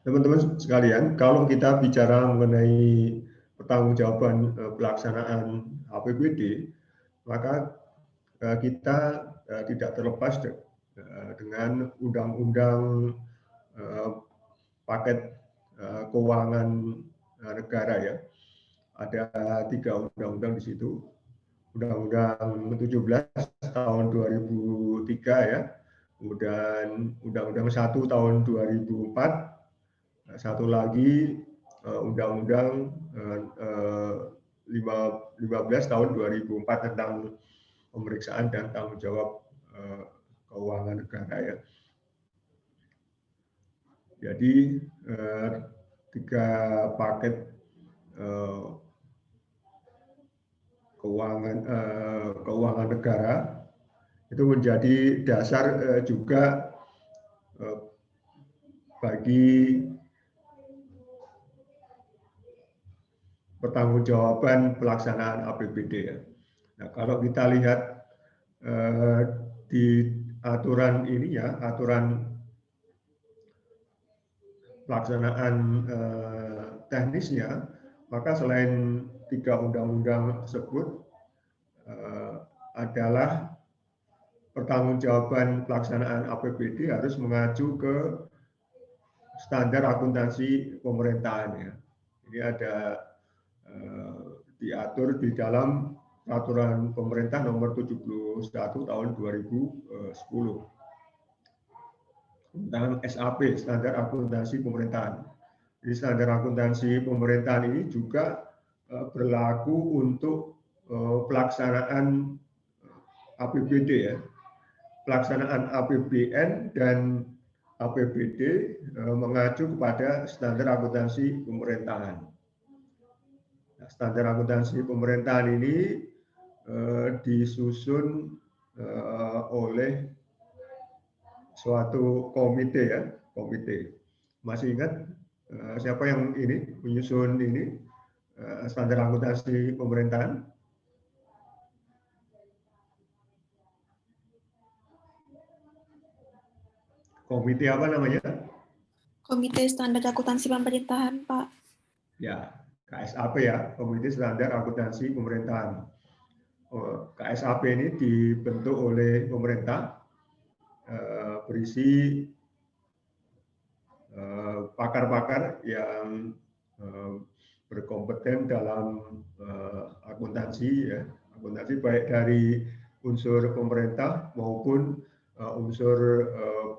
Teman-teman sekalian, kalau kita bicara mengenai pertanggungjawaban pelaksanaan APBD, maka kita tidak terlepas dengan undang-undang paket keuangan negara ya. Ada 3 undang-undang di situ. Undang-Undang 17 tahun 2003 ya, kemudian Undang-Undang 1 tahun 2004, satu lagi Undang-Undang 15 tahun 2004 tentang pemeriksaan dan tanggung jawab keuangan negara ya. Jadi 3 paket keuangan negara itu menjadi dasar juga bagi pertanggungjawaban pelaksanaan APBD ya. Nah, kalau kita lihat di aturan ini ya, aturan pelaksanaan teknisnya, maka selain 3 undang-undang tersebut adalah pertanggungjawaban pelaksanaan APBD harus mengacu ke standar akuntansi pemerintahan ya. Ini ada diatur di dalam Peraturan Pemerintah Nomor 71 Tahun 2010 tentang SAP, Standar Akuntansi Pemerintahan. Jadi standar akuntansi pemerintahan ini juga berlaku untuk pelaksanaan APBD ya. Pelaksanaan APBN dan APBD mengacu kepada standar akuntansi pemerintahan. Nah, standar akuntansi pemerintahan ini disusun oleh suatu komite ya, komite. Masih ingat siapa yang ini menyusun ini standar akuntansi pemerintahan? Komite apa namanya? Komite Standar Akuntansi Pemerintahan, Pak. Ya, KSAP ya, Komite Standar Akuntansi Pemerintahan. KSAP ini dibentuk oleh pemerintah, berisi pakar-pakar yang berkompeten dalam akuntansi ya, akuntansi baik dari unsur pemerintah maupun unsur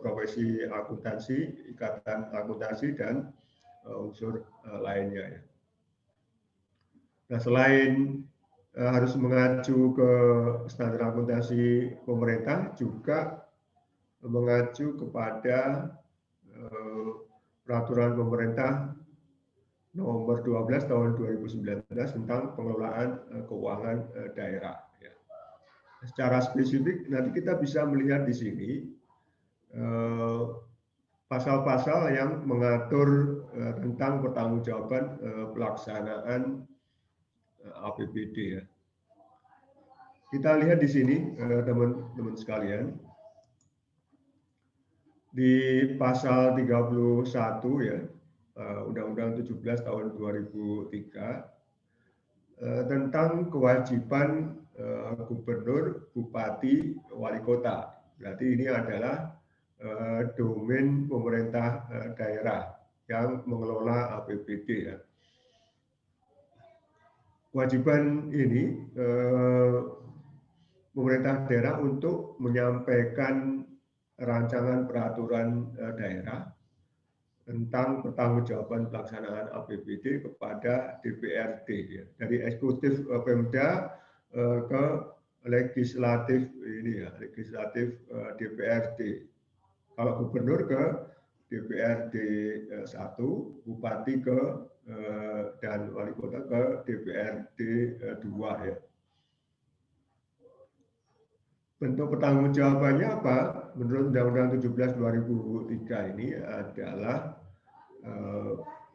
profesi akuntansi, ikatan akuntansi dan unsur lainnya ya. Nah, selain harus mengacu ke standar akuntansi pemerintah, juga mengacu kepada Peraturan Pemerintah Nomor 12 Tahun 2019 tentang pengelolaan keuangan daerah. Ya. Secara spesifik nanti kita bisa melihat di sini pasal-pasal yang mengatur tentang pertanggungjawaban pelaksanaan APBD ya. Kita lihat di sini teman-teman sekalian, di pasal 31 ya, Undang-Undang 17 tahun 2003 tentang kewajiban gubernur, bupati, wali kota. Berarti ini adalah domain pemerintah daerah yang mengelola APBD ya. Kewajiban ini pemerintah daerah untuk menyampaikan rancangan peraturan daerah tentang pertanggungjawaban pelaksanaan APBD kepada DPRD ya. Dari eksekutif Pemda ke legislatif ini ya, legislatif DPRD. Kalau gubernur ke DPRD 1, bupati ke dan wali kota ke DPRD 2 ya. Bentuk pertanggungjawabannya apa? Menurut Undang-Undang 17 2003 ini adalah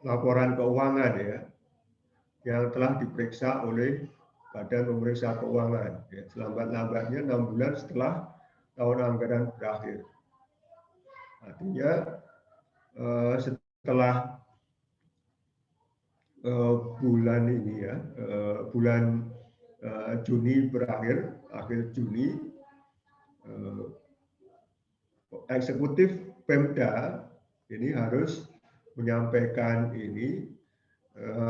laporan keuangan ya, yang telah diperiksa oleh Badan Pemeriksa Keuangan ya, selambat-lambatnya 6 bulan setelah tahun anggaran berakhir. Artinya setelah setelah bulan ini ya, bulan Juni berakhir, akhir Juni, eksekutif Pemda ini harus menyampaikan ini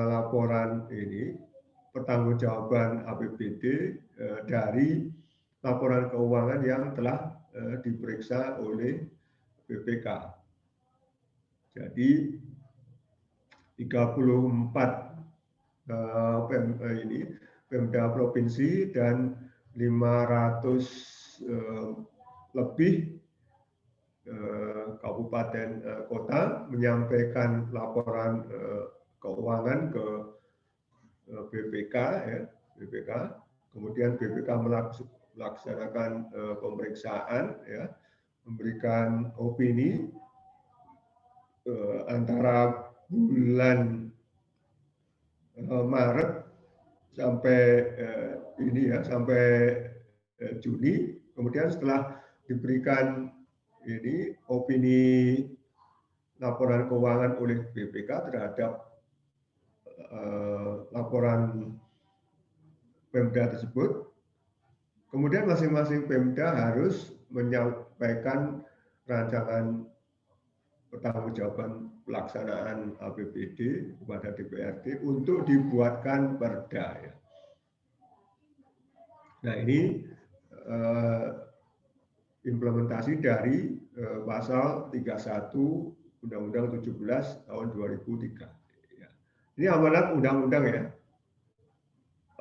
laporan ini pertanggungjawaban APBD dari laporan keuangan yang telah diperiksa oleh BPK. Jadi 34 Pemda provinsi dan 500 lebih kabupaten kota menyampaikan laporan keuangan ke BPK ya, BPK. Kemudian BPK melaksanakan pemeriksaan ya, memberikan opini antara bulan Maret sampai ini ya, sampai Juni. Kemudian setelah diberikan ini opini laporan keuangan oleh BPK terhadap laporan Pemda tersebut, kemudian masing-masing Pemda harus menyampaikan rancangan pertanggungjawaban pelaksanaan APBD kepada DPRD untuk dibuatkan perda. Ya. Nah ini implementasi dari pasal 31 Undang-Undang 17 tahun 2003. Ya. Ini amanat undang-undang ya,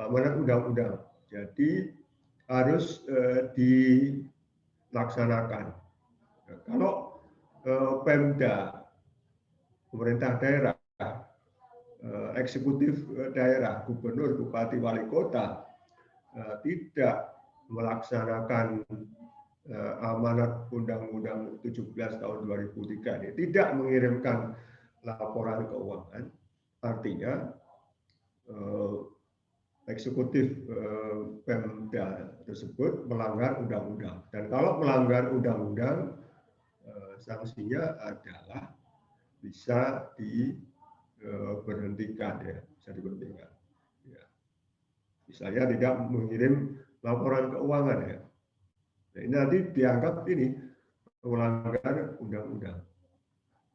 amanat undang-undang. Jadi harus dilaksanakan. Nah, kalau Pemda, pemerintah daerah, eksekutif daerah, gubernur, bupati, wali kota tidak melaksanakan amanat Undang-Undang 17 tahun 2003 ini, tidak mengirimkan laporan keuangan, artinya eksekutif Pemda tersebut melanggar undang-undang. Dan kalau melanggar undang-undang, sanksinya adalah bisa diberhentikan ya, bisa diberhentikan. Ya. Misalnya tidak mengirim laporan keuangan ya. Nah, ini nanti dianggap ini melanggar undang-undang.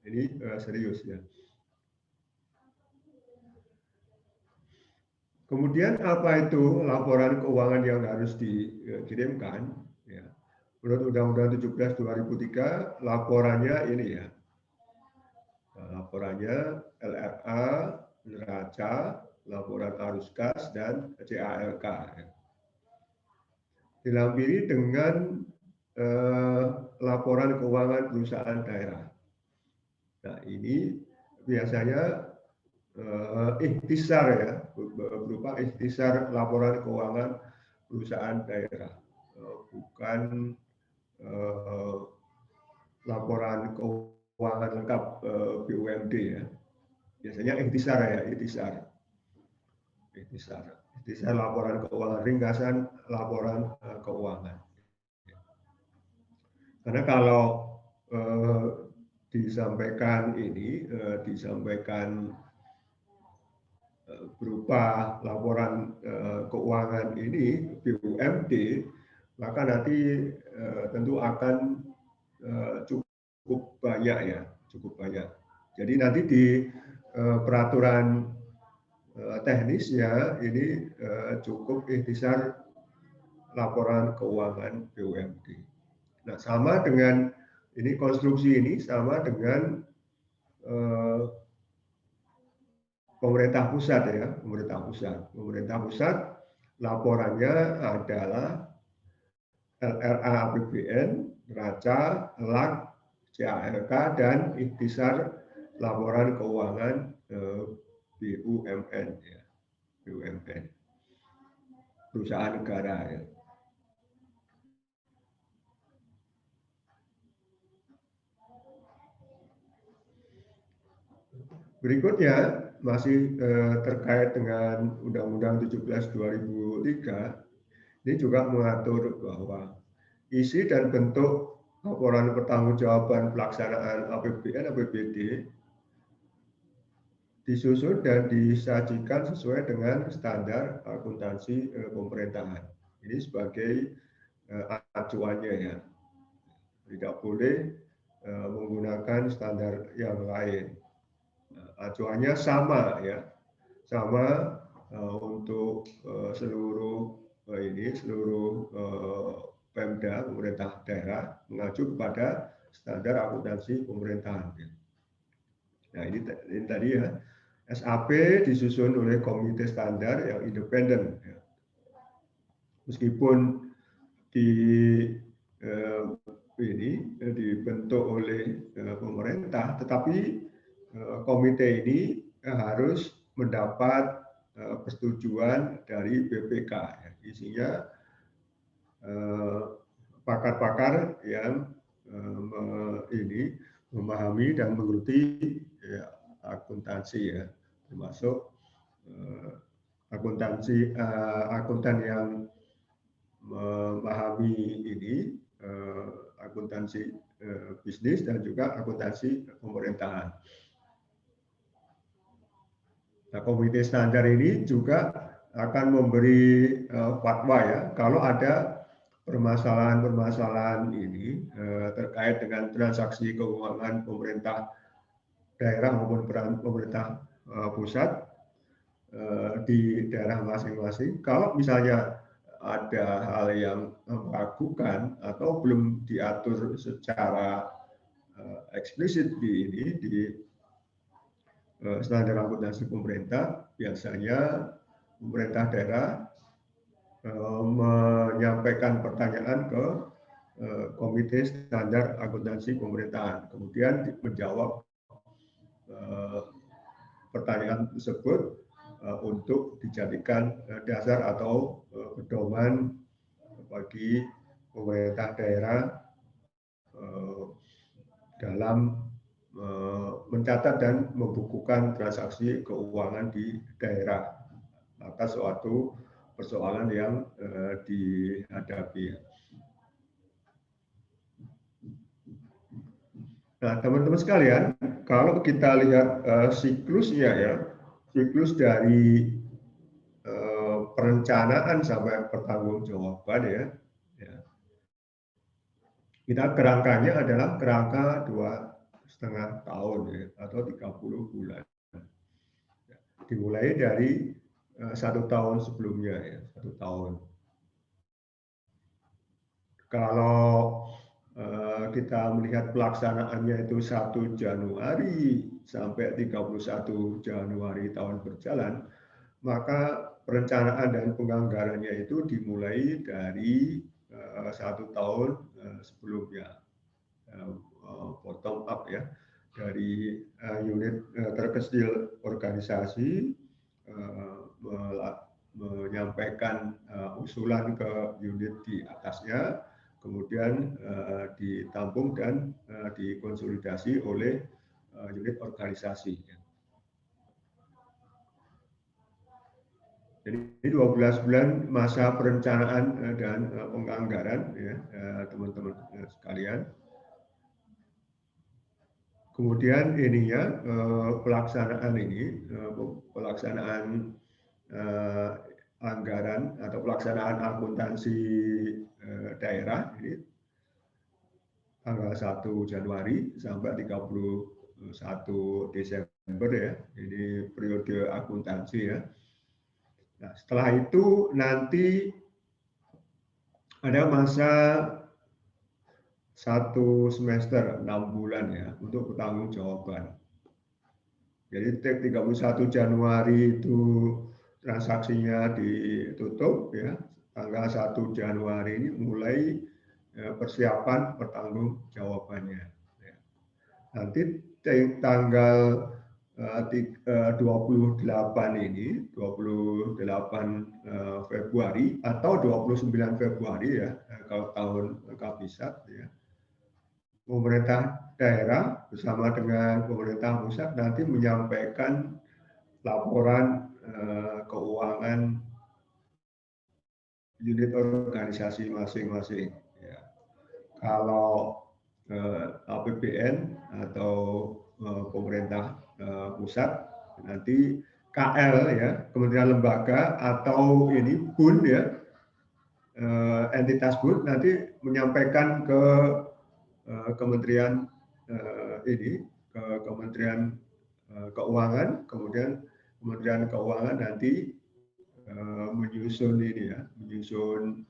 Ini serius ya. Kemudian apa itu laporan keuangan yang harus dikirimkan? Ya. Menurut Undang-Undang 17 2003, laporannya ini ya. Laporannya LRA, neraca, laporan arus kas, dan CALK. Ya. Dilampiri dengan laporan keuangan perusahaan daerah. Nah ini biasanya ikhtisar ya, berupa ikhtisar laporan keuangan perusahaan daerah, bukan laporan keuangan lengkap BUMD ya. Biasanya ikhtisar ya, ikhtisar laporan keuangan, ringkasan laporan keuangan. Karena kalau disampaikan ini, disampaikan berupa laporan keuangan ini BUMD, maka nanti tentu akan cukup banyak ya, cukup banyak. Jadi nanti di peraturan teknisnya ini cukup ikhtisar laporan keuangan BUMD. Nah, sama dengan ini konstruksi ini sama dengan pemerintah pusat ya, pemerintah pusat. Pemerintah pusat laporannya adalah LRA APBN, neraca, LAK, CALK, dan ikhtisar laporan keuangan BUMN ya, BUMN, perusahaan negara ya. Berikutnya masih terkait dengan Undang-Undang 17 2003, ini juga mengatur bahwa isi dan bentuk laporan pertanggungjawaban pelaksanaan APBN APBD disusun dan disajikan sesuai dengan standar akuntansi pemerintahan. Ini sebagai acuannya ya. Tidak boleh menggunakan standar yang lain. Acuannya sama ya, sama untuk seluruh seluruh Pemda, pemerintah daerah mengacu kepada standar akuntansi pemerintahan. Nah ini tadi ya, SAP disusun oleh komite standar yang independen. Meskipun ini dibentuk oleh pemerintah, tetapi komite ini harus mendapat persetujuan dari BPK. Isinya pakar-pakar yang memahami dan mengerti akuntansi ya, termasuk akuntan yang memahami ini akuntansi bisnis dan juga akuntansi pemerintahan. Nah, komite standar ini juga akan memberi fatwa ya kalau ada permasalahan-permasalahan ini terkait dengan transaksi keuangan pemerintah daerah maupun pemerintah pusat di daerah masing-masing. Kalau misalnya ada hal yang meragukan atau belum diatur secara eksplisit di standar akuntansi pemerintah, biasanya pemerintah daerah menyampaikan pertanyaan ke komite standar akuntansi pemerintahan, kemudian menjawab pertanyaan tersebut untuk dijadikan dasar atau pedoman bagi pemerintah daerah dalam mencatat dan membukukan transaksi keuangan di daerah atas suatu persoalan yang dihadapi. Nah, teman-teman sekalian, kalau kita lihat siklusnya ya, siklus dari perencanaan sampai pertanggungjawaban ya, kita kerangkanya adalah kerangka 2,5 tahun ya, atau 30 bulan. Dimulai dari 1 tahun sebelumnya ya, 1 tahun. Kalau kita melihat pelaksanaannya itu 1 Januari sampai 31 Januari tahun berjalan, maka perencanaan dan penganggarannya itu dimulai dari 1 tahun sebelumnya, bottom up ya, dari unit terkecil organisasi menyampaikan usulan ke unit di atasnya, kemudian ditampung dan dikonsolidasi oleh unit organisasi. Jadi 12 bulan masa perencanaan dan penganggaran ya, teman-teman sekalian. Kemudian ininya pelaksanaan ini, pelaksanaan anggaran atau pelaksanaan akuntansi daerah ini tanggal 1 Januari sampai 31 Desember ya. Ini periode akuntansi ya. Nah, setelah itu nanti ada masa 1 semester 6 bulan ya untuk pertanggungjawaban. Jadi 31 Januari itu transaksinya ditutup ya. Tanggal 1 Januari ini mulai persiapan pertanggungjawabannya. Nanti tanggal 28 ini, 28 Februari atau 29 Februari ya, kalau tahun kabisat ya, pemerintah daerah bersama dengan pemerintah pusat nanti menyampaikan laporan keuangan unit organisasi masing-masing. Ya. Kalau APBN atau pemerintah pusat Nanti KL ya, Kementerian Lembaga atau ini BUN ya, entitas BUN nanti menyampaikan ke Kementerian ini, ke Kementerian Keuangan, kemudian Kementerian Keuangan nanti menyusun ini ya, menyusun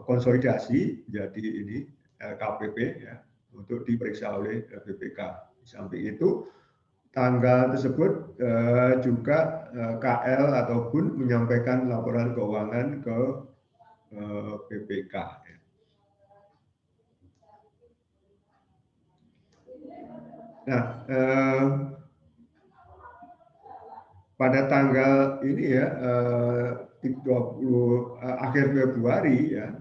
konsolidasi jadi ini LKPP ya untuk diperiksa oleh BPK. Di samping itu tanggal tersebut juga KL ataupun menyampaikan laporan keuangan ke BPK. Nah, pada tanggal ini ya 20 akhir Februari ya,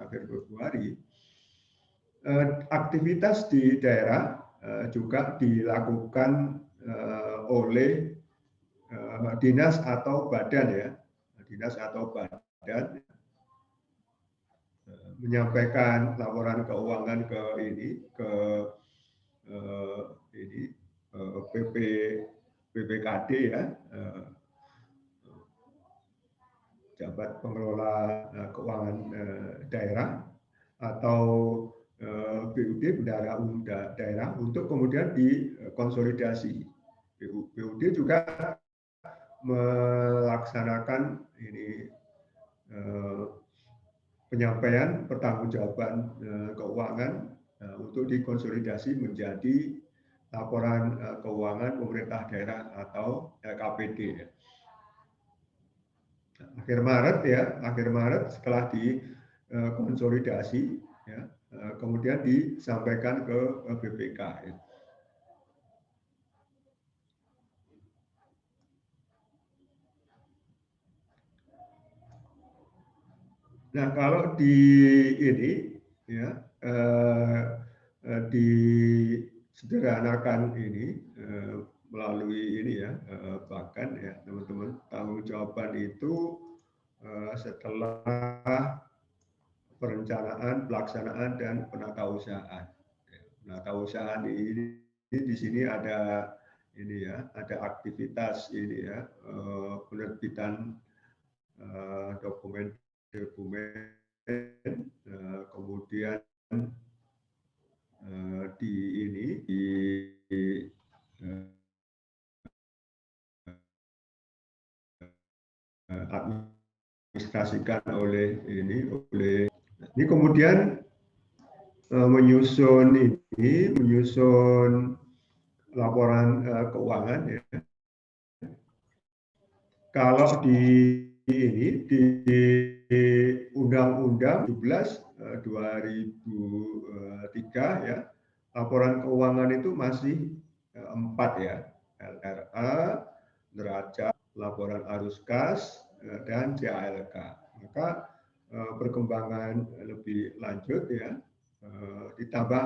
akhir Februari aktivitas di daerah juga dilakukan oleh dinas atau badan ya, dinas atau badan menyampaikan laporan keuangan ke ini ke BPKD ya, jabat pengelola keuangan daerah atau BUD Bendahara Umum Daerah untuk kemudian dikonsolidasi. BUD juga melaksanakan ini penyampaian pertanggungjawaban keuangan untuk dikonsolidasi menjadi laporan keuangan pemerintah daerah atau LKPD. Akhir Maret ya, akhir Maret setelah dikonsolidasi ya, kemudian disampaikan ke BPK. Ya. Nah, kalau di ini ya disederhanakan ini melalui ini ya, bahkan ya teman-teman, tanggung jawaban itu setelah perencanaan, pelaksanaan dan penatausahaan. Penatausahaan ini di sini ada ini ya, ada aktivitas ini ya, penerbitan dokumen, kemudian administrasikan oleh ini kemudian menyusun laporan keuangan ya. Kalau di Undang-Undang 17 2003 ya, laporan keuangan itu masih 4 ya, LRA, neraca, laporan arus kas, dan CALK. Maka perkembangan lebih lanjut ya, ditambah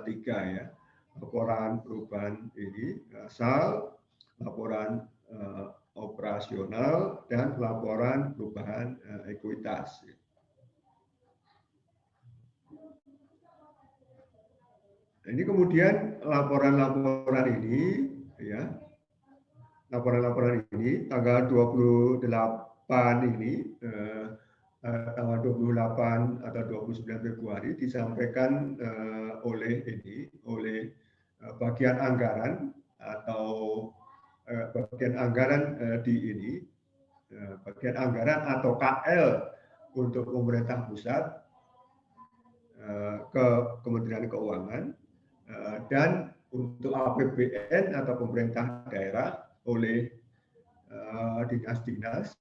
3 ya, laporan perubahan ini, SAL, laporan operasional, dan laporan perubahan ekuitas. Ini kemudian laporan-laporan ini ya, laporan-laporan ini tanggal 28 ini tanggal 28 atau 29 Februari disampaikan oleh bagian anggaran atau bagian anggaran bagian anggaran atau KL untuk pemerintah pusat ke Kementerian Keuangan dan untuk APBN atau pemerintah daerah oleh dinas-dinas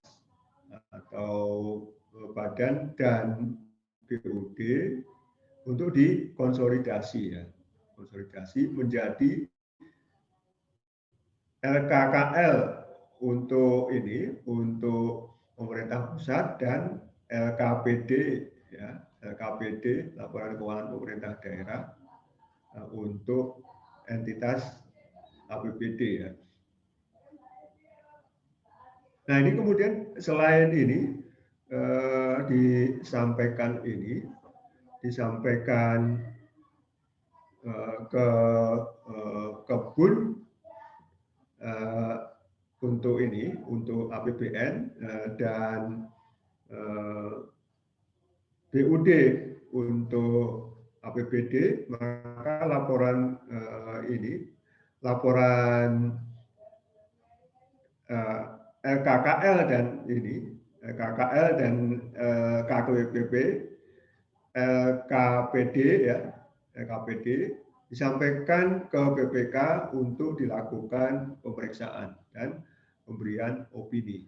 atau badan dan BUD untuk dikonsolidasi ya, konsolidasi menjadi LKKL untuk untuk pemerintah pusat dan LKPD ya, LKPD laporan keuangan pemerintah daerah untuk entitas APBD ya. Nah, ini kemudian selain ini disampaikan ke BUN untuk ini, untuk APBN dan BUD untuk APBD, maka laporan laporan LKKL dan LKKL dan KKWPP, LKPD ya, LKPD disampaikan ke BPK untuk dilakukan pemeriksaan dan pemberian opini.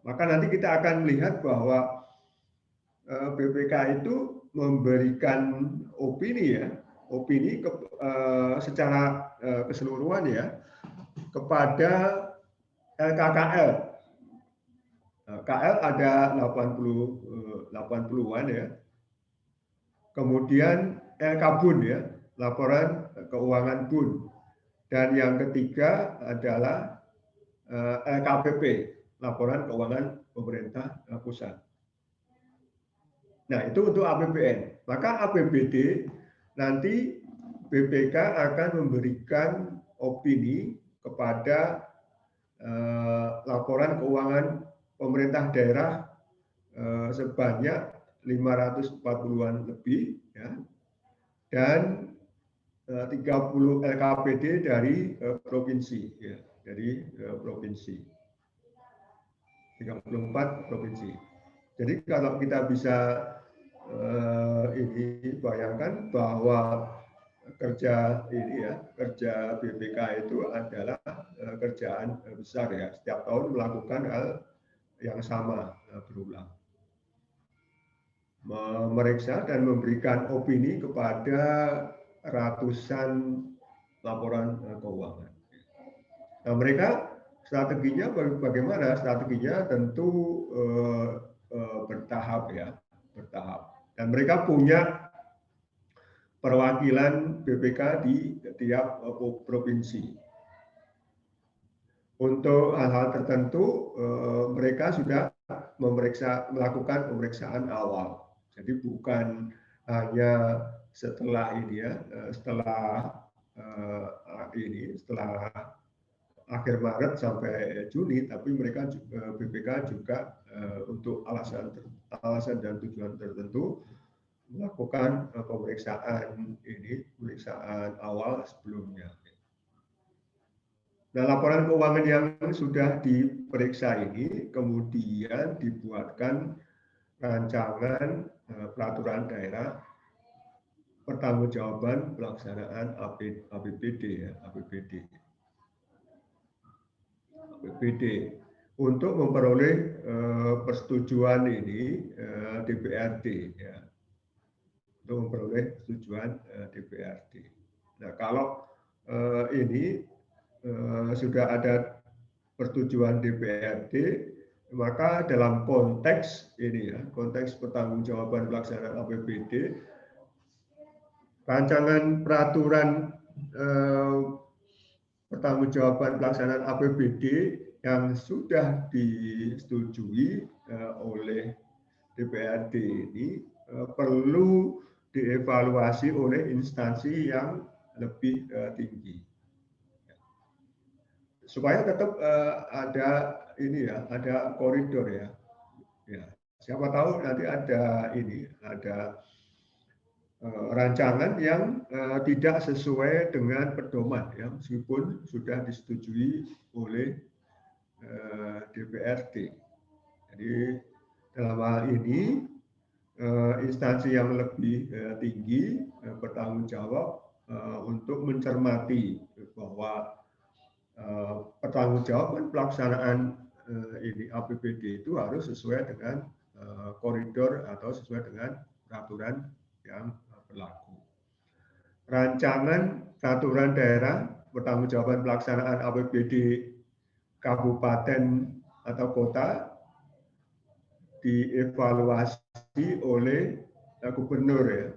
Maka nanti kita akan melihat bahwa BPK itu memberikan opini ya, opini secara keseluruhan ya kepada LKKL. KL ada 80-an ya. Kemudian LK-BUN ya, laporan keuangan BUN. Dan yang ketiga adalah LKPP, laporan keuangan pemerintah pusat. Nah, itu untuk APBN. Maka APBD nanti BPK akan memberikan opini kepada laporan keuangan pemerintah daerah sebanyak 540-an lebih ya, dan 30 LKPD dari provinsi ya, dari provinsi 34 provinsi. Jadi kalau kita bisa ini bayangkan bahwa kerja ini ya, kerja BPK itu adalah kerjaan besar ya, setiap tahun melakukan hal yang sama berulang, memeriksa dan memberikan opini kepada ratusan laporan keuangan. Nah, mereka strateginya bagaimana? Strateginya tentu bertahap ya, bertahap. Dan mereka punya perwakilan BPK di tiap provinsi. Untuk hal-hal tertentu mereka sudah melakukan pemeriksaan awal. Jadi bukan hanya setelah ini ya, setelah akhir Maret sampai Juni, tapi mereka BPK juga untuk alasan dan tujuan tertentu melakukan pemeriksaan awal sebelumnya. Nah, laporan keuangan yang sudah diperiksa ini kemudian dibuatkan rancangan peraturan daerah pertanggungjawaban pelaksanaan APBD ya, APBD untuk memperoleh persetujuan ini DPRD ya, untuk memperoleh persetujuan DPRD. Nah, kalau ini sudah ada persetujuan DPRD, maka dalam konteks ini ya, konteks pertanggungjawaban pelaksanaan APBD, rancangan peraturan pertanggungjawaban pelaksanaan APBD yang sudah disetujui oleh DPRD ini perlu dievaluasi oleh instansi yang lebih tinggi, supaya tetap ada ini ya, ada koridor ya. Ya, siapa tahu nanti ada ini, ada rancangan yang tidak sesuai dengan pedoman ya, meskipun sudah disetujui oleh DPRD. Jadi dalam hal ini instansi yang lebih tinggi bertanggung jawab untuk mencermati bahwa pertanggungjawaban pelaksanaan ini APBD itu harus sesuai dengan koridor atau sesuai dengan peraturan yang berlaku. Rancangan peraturan daerah pertanggungjawaban pelaksanaan APBD kabupaten atau kota dievaluasi oleh gubernur ya,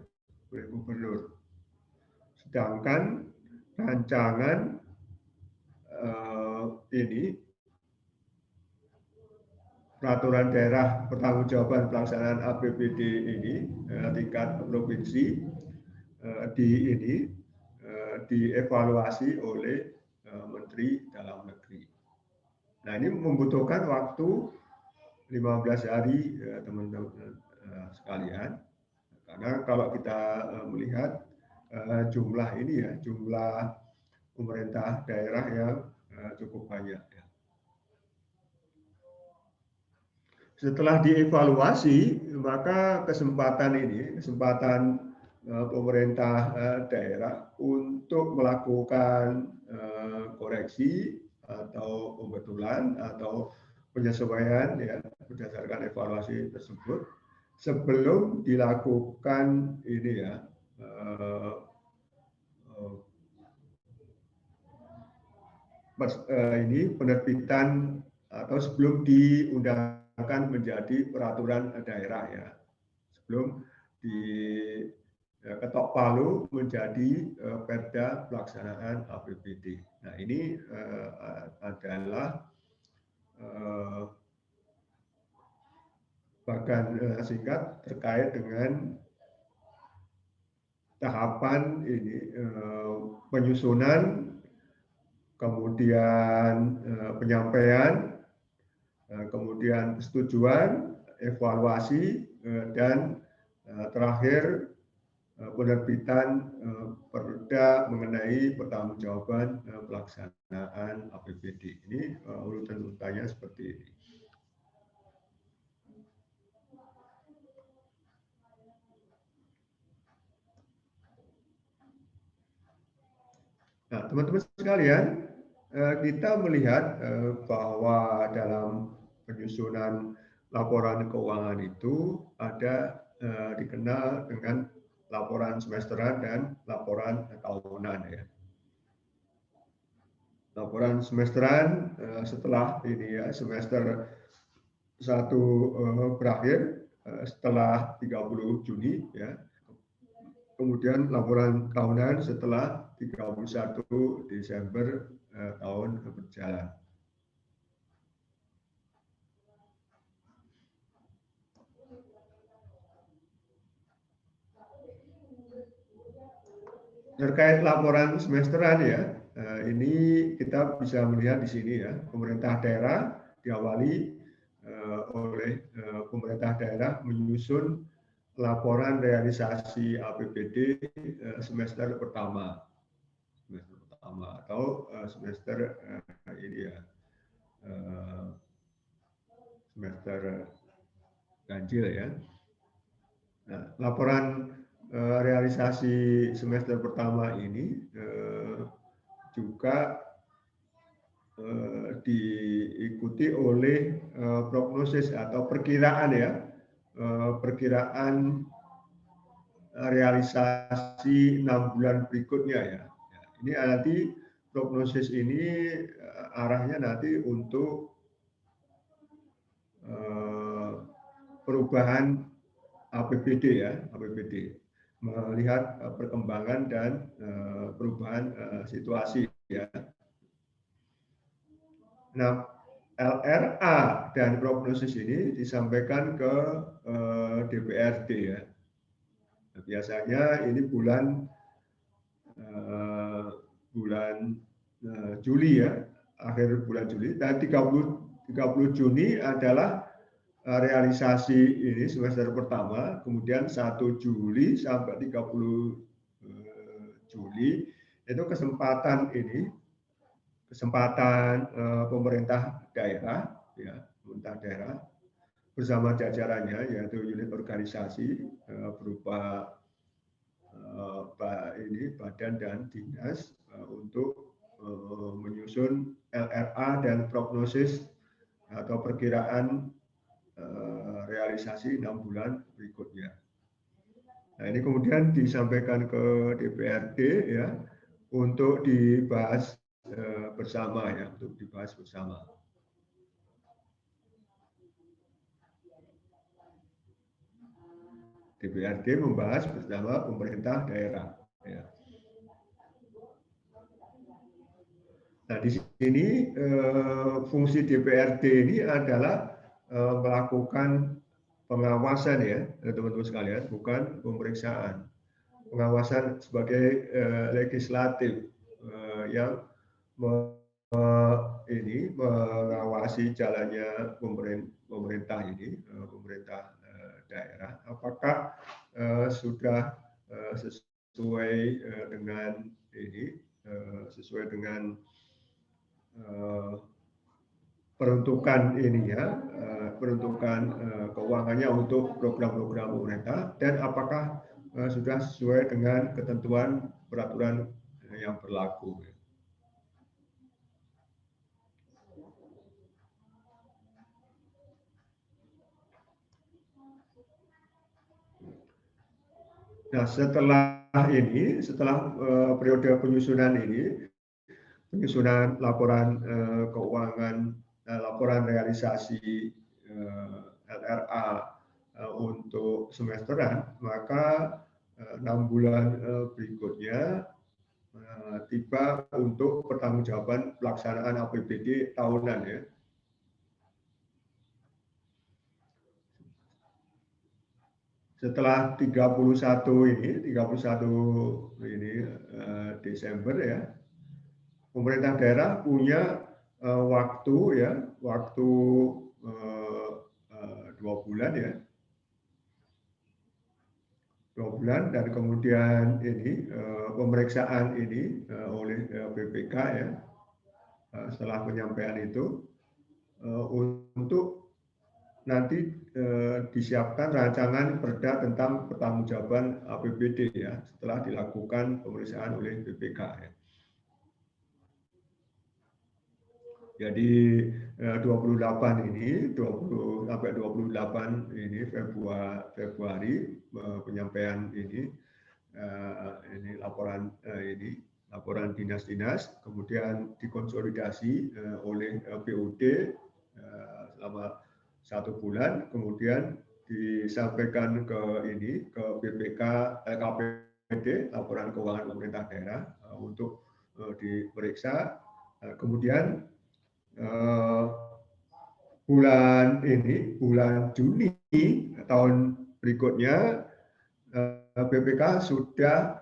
oleh gubernur. Sedangkan rancangan ini peraturan daerah pertanggungjawaban pelaksanaan APBD ini tingkat provinsi dievaluasi oleh Menteri Dalam Negeri. Nah, ini membutuhkan waktu 15 hari teman-teman sekalian. Karena kalau kita melihat jumlah ini ya, jumlah pemerintah daerah yang cukup banyak. Ya. Setelah dievaluasi, maka kesempatan pemerintah daerah untuk melakukan koreksi atau pembetulan atau penyesuaian ya berdasarkan evaluasi tersebut sebelum dilakukan ini ya ini penerbitan atau sebelum diundangkan menjadi peraturan daerah ya, sebelum diketok palu menjadi perda pelaksanaan APBD. Nah ini adalah bagan singkat terkait dengan tahapan ini penyusunan, kemudian penyampaian, kemudian persetujuan, evaluasi, dan terakhir penerbitan perda mengenai pertanggungjawaban pelaksanaan APBD. Ini urutan-urutannya seperti ini. Nah, teman-teman sekalian, kita melihat bahwa dalam penyusunan laporan keuangan itu ada dikenal dengan laporan semesteran dan laporan tahunan ya. Laporan semesteran setelah ini ya semester 1 berakhir setelah 30 Juni ya. Kemudian laporan tahunan setelah 31 Desember tahun berjalan. Terkait laporan semesteran ya, ini kita bisa melihat di sini ya, pemerintah daerah diawali oleh pemerintah daerah menyusun laporan realisasi APBD semester pertama atau semester ini ya semester ganjil ya. Nah, laporan realisasi semester pertama ini juga diikuti oleh prognosis atau perkiraan ya, perkiraan realisasi 6 bulan berikutnya ya. Ini nanti prognosis ini arahnya nanti untuk perubahan APBD ya, APBD melihat perkembangan dan perubahan situasi ya. Nah, LRA dan prognosis ini disampaikan ke DPRD ya. Nah, biasanya ini bulan Juli ya, akhir bulan Juli. Dan 30 Juni adalah realisasi ini semester pertama, kemudian 1 Juli sampai 30 Juli itu kesempatan pemerintah daerah ya, pemerintah daerah bersama jajarannya yaitu unit organisasi berupa badan dan dinas untuk menyusun LRA dan prognosis atau perkiraan realisasi 6 bulan berikutnya. Nah, ini kemudian disampaikan ke DPRD ya untuk dibahas bersama ya, untuk dibahas bersama. DPRD membahas bersama pemerintah daerah. Ya. Nah, di sini fungsi DPRD ini adalah melakukan pengawasan ya, teman-teman sekalian, bukan pemeriksaan. Pengawasan sebagai legislatif yang ini mengawasi jalannya pemerintah ini, pemerintah daerah, apakah sudah sesuai dengan ini, sesuai dengan peruntukan ini ya, peruntukan keuangannya untuk program-program pemerintah, dan apakah sudah sesuai dengan ketentuan peraturan yang berlaku. Nah, setelah ini, setelah periode penyusunan ini, penyusunan laporan keuangan, laporan realisasi LRA untuk semesteran, maka 6 bulan berikutnya tiba untuk pertanggungjawaban pelaksanaan APBD tahunan ya. Setelah 31 Desember ya, pemerintah daerah punya waktu ya, waktu 2 bulan ya, 2 bulan, dan kemudian ini pemeriksaan ini oleh BPK ya, setelah penyampaian itu untuk nanti disiapkan rancangan perda tentang pertanggungjawaban APBD ya, setelah dilakukan pemeriksaan oleh BPK ya. Jadi 28 ini, 20 sampai 28 ini Februari penyampaian ini laporan laporan dinas-dinas, kemudian dikonsolidasi oleh PUD selama 1 bulan, kemudian disampaikan ke BPK LKPD, laporan keuangan pemerintah daerah, untuk diperiksa. Kemudian bulan Juni tahun berikutnya BPK sudah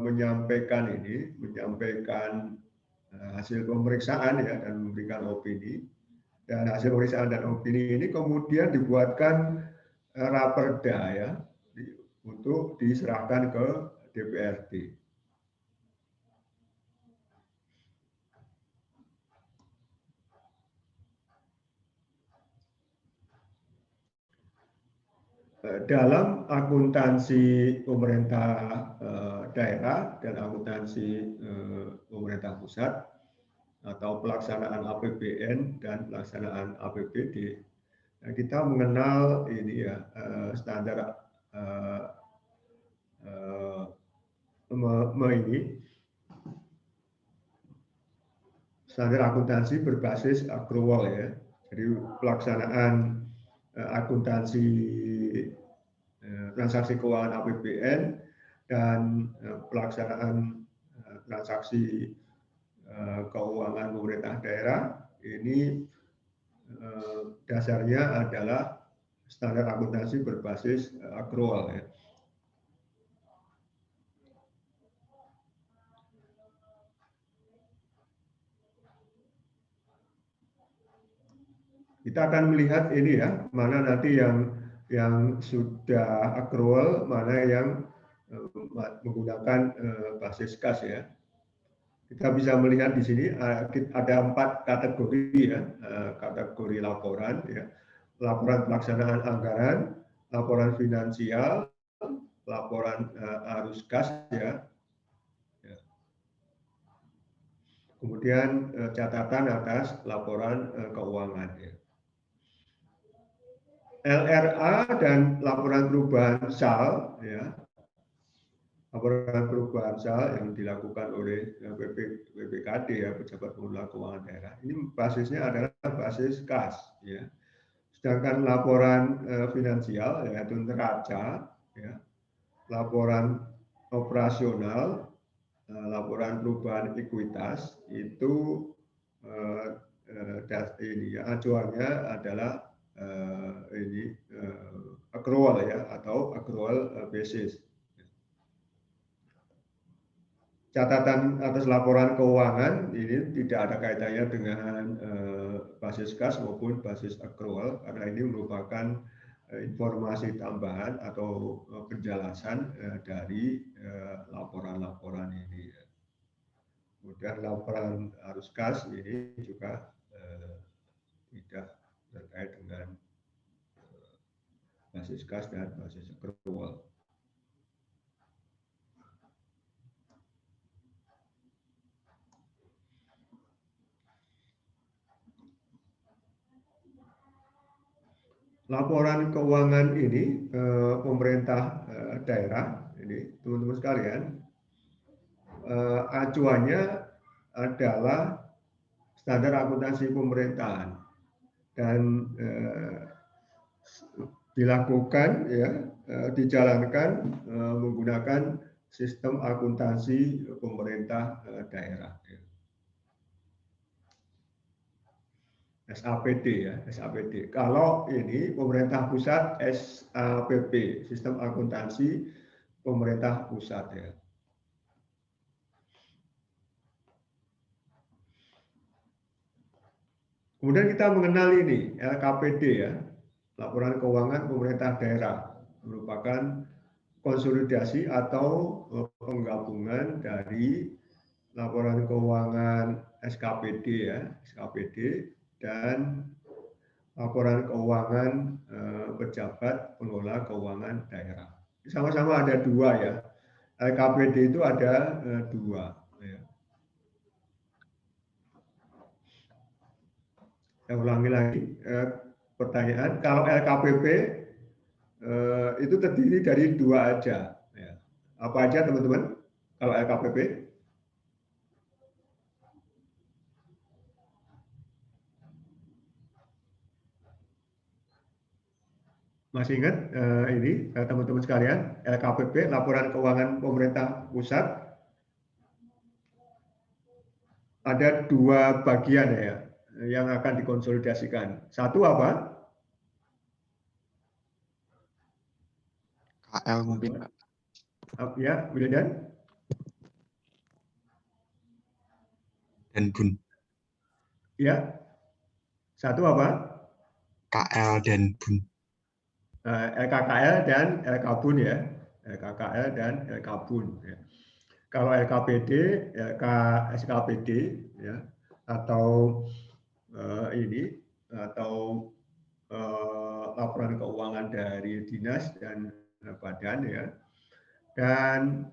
menyampaikan hasil pemeriksaan ya, dan memberikan opini, dan hasil pemeriksaan dan opini ini kemudian dibuatkan raperda ya, untuk diserahkan ke DPRD. Dalam akuntansi pemerintah daerah dan akuntansi pemerintah pusat atau pelaksanaan APBN dan pelaksanaan APBD, kita mengenal ini ya, standar standar akuntansi berbasis accrual ya. Jadi pelaksanaan akuntansi transaksi keuangan APBN dan pelaksanaan transaksi keuangan pemerintah daerah ini dasarnya adalah standar akuntansi berbasis accrual ya. Kita akan melihat ini ya, mana nanti yang sudah accrual, mana yang menggunakan basis kas ya. Kita bisa melihat di sini ada 4 kategori ya, kategori laporan ya. Laporan pelaksanaan anggaran, laporan finansial, laporan arus kas ya. Kemudian catatan atas laporan keuangan ya. LRA dan laporan perubahan SAL ya. Laporan perubahan SAL yang dilakukan oleh BPKD ya, Pejabat Pengelola Keuangan Daerah. Ini basisnya adalah basis kas ya. Sedangkan laporan finansial yaitu neraca ya. Laporan operasional, laporan perubahan ekuitas itu acuannya adalah accrual ya, atau accrual basis. catatan atas laporan keuangan ini tidak ada kaitannya dengan basis kas maupun basis accrual karena ini merupakan informasi tambahan atau penjelasan dari laporan-laporan ini. Kemudian laporan arus kas ini juga tidak terkait dengan basis kas dan basis accrual. Laporan keuangan ini pemerintah daerah ini teman-teman sekalian acuannya adalah standar akuntansi pemerintahan dan dilakukan ya dijalankan menggunakan sistem akuntansi pemerintah daerah. SAPD ya, SAPD. Kalau ini pemerintah pusat SAPP, sistem akuntansi pemerintah pusat ya. Kemudian kita mengenal ini LKPD ya, laporan keuangan pemerintah daerah, merupakan konsolidasi atau penggabungan dari laporan keuangan SKPD ya, SKPD dan laporan keuangan pejabat pengelola keuangan daerah. Sama-sama ada dua ya. LKPD itu ada dua. Ya. Saya ulangi lagi pertanyaan. Kalau LKPP itu terdiri dari dua aja. Ya. Apa aja teman-teman? Kalau LKPP? Masih ingat ini teman-teman sekalian, LKPP, laporan keuangan pemerintah pusat, ada dua bagian ya yang akan dikonsolidasikan. Satu apa? KL mungkin Pak. Ya, Wildan. Dan Bun. Ya. Satu apa? KL dan Bun. LKKL dan LKBun ya. LKKL dan LKBun ya. Kalau LKPD, SKPD ya atau ini atau laporan keuangan dari dinas dan badan ya. Dan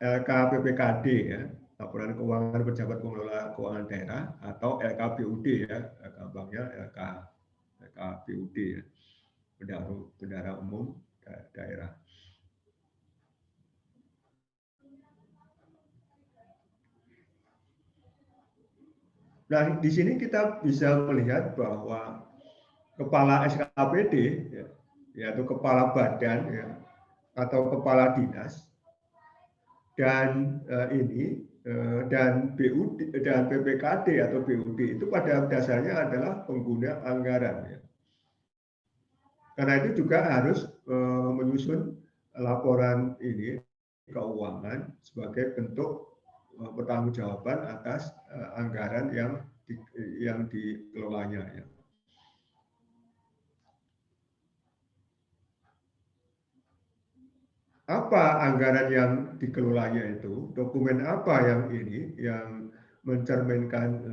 LKPPKD ya, laporan keuangan pejabat pengelola keuangan daerah atau LKBUD ya, gampangnya LKBUD ya. Bendahara umum daerah. Nah, di sini kita bisa melihat bahwa kepala SKPD, ya, yaitu kepala badan ya, atau kepala dinas, dan dan BUD dan PPKD atau BUD itu pada dasarnya adalah pengguna anggaran. Ya. Karena itu juga harus menyusun laporan ini keuangan sebagai bentuk pertanggungjawaban atas anggaran yang dikelolanya. Ya. Apa anggaran yang dikelolanya itu? Dokumen apa yang mencerminkan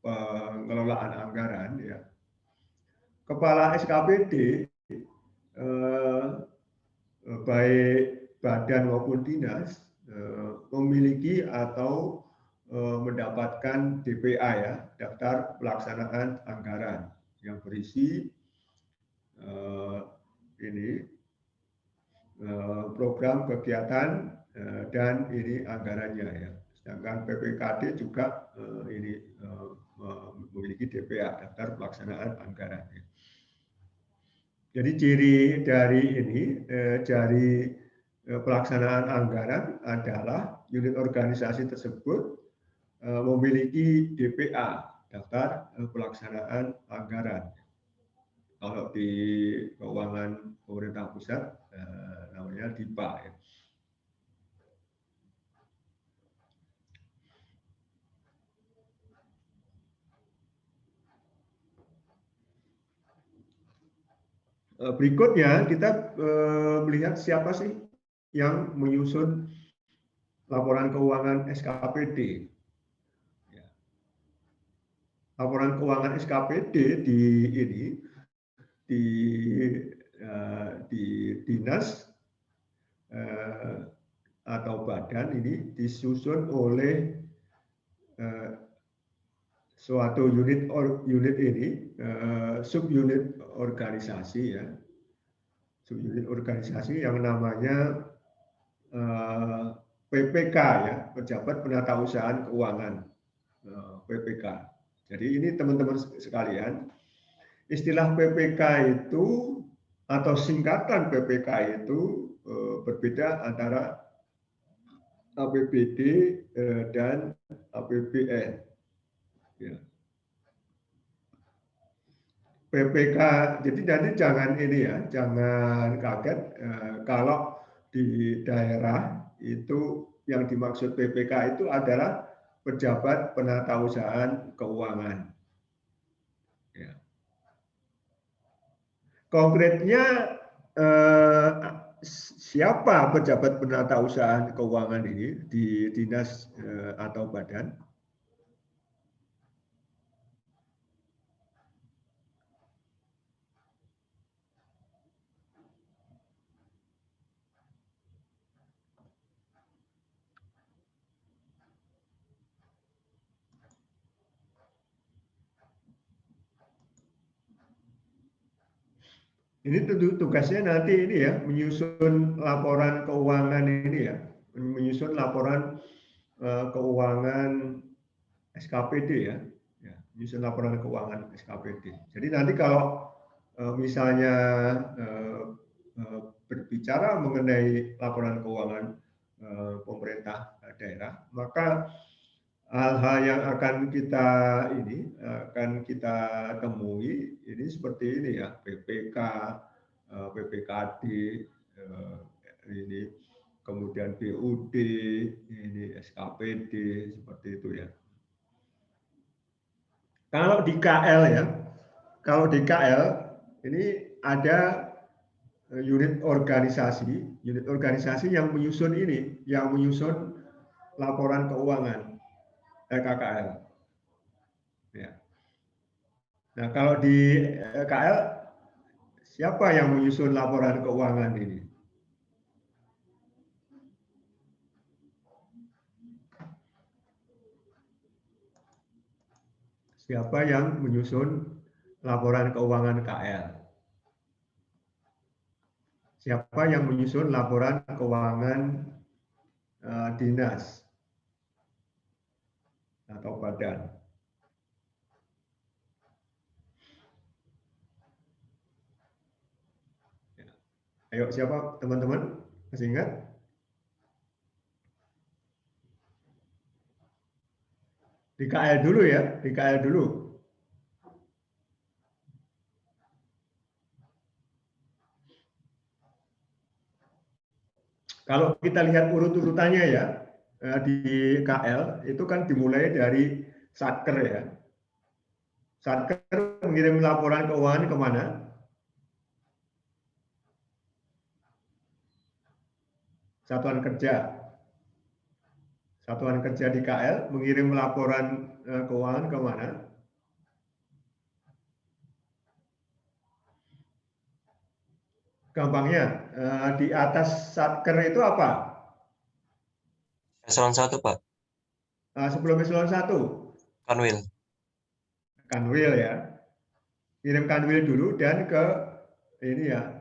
pengelolaan anggaran? Ya. Kepala SKPD baik badan maupun dinas memiliki atau mendapatkan DPA ya, daftar pelaksanaan anggaran yang berisi program kegiatan dan ini anggarannya ya. Sedangkan PPKD juga memiliki DPA, daftar pelaksanaan anggaran. Ya. Jadi ciri dari pelaksanaan anggaran adalah unit organisasi tersebut memiliki DPA, daftar pelaksanaan anggaran. Kalau di keuangan pemerintah pusat namanya DIPA. Ya. berikutnya kita melihat siapa sih yang menyusun laporan keuangan SKPD. Ya. Laporan keuangan SKPD di di dinas atau badan ini disusun oleh suatu unit ini, subunit organisasi ya, subunit organisasi yang namanya PPK ya, Pejabat Penatausahaan Keuangan, PPK. Jadi ini teman-teman sekalian, istilah PPK itu atau singkatan PPK itu berbeda antara APBD dan APBN. Ya. PPK, jadi nanti jangan ini ya, jangan kaget kalau di daerah itu yang dimaksud PPK itu adalah Pejabat Penatausahaan Keuangan. Ya. Konkretnya siapa Pejabat Penatausahaan Keuangan ini di dinas atau badan? Ini tentu tugasnya nanti ini ya, menyusun laporan keuangan ini ya, menyusun laporan keuangan SKPD ya, menyusun laporan keuangan SKPD. Jadi nanti kalau misalnya berbicara mengenai laporan keuangan pemerintah daerah, maka hal-hal yang akan kita temui ini seperti ini ya, PPK, PPKD, ini kemudian BUD, ini SKPD seperti itu ya. Kalau di KL ya, kalau di KL ini ada unit organisasi yang menyusun ini, yang menyusun laporan keuangan KKL. Ya. Nah, kalau di KL, siapa yang menyusun laporan keuangan ini? Siapa yang menyusun laporan keuangan KL? Siapa yang menyusun laporan keuangan dinas atau badan? Ayo siapa teman-teman? Masih ingat? Di KL dulu ya, di KL dulu. Kalau kita lihat urut-urutannya ya, di KL itu kan dimulai dari Satker ya. Satker mengirim laporan keuangan kemana? Satuan Kerja. Satuan Kerja di KL mengirim laporan keuangan kemana? Gampangnya, di atas Satker itu apa? Eselon 1, Pak. Sebelum eselon 1? Kanwil. Kanwil ya. Kirim Kanwil dulu dan ke ini ya.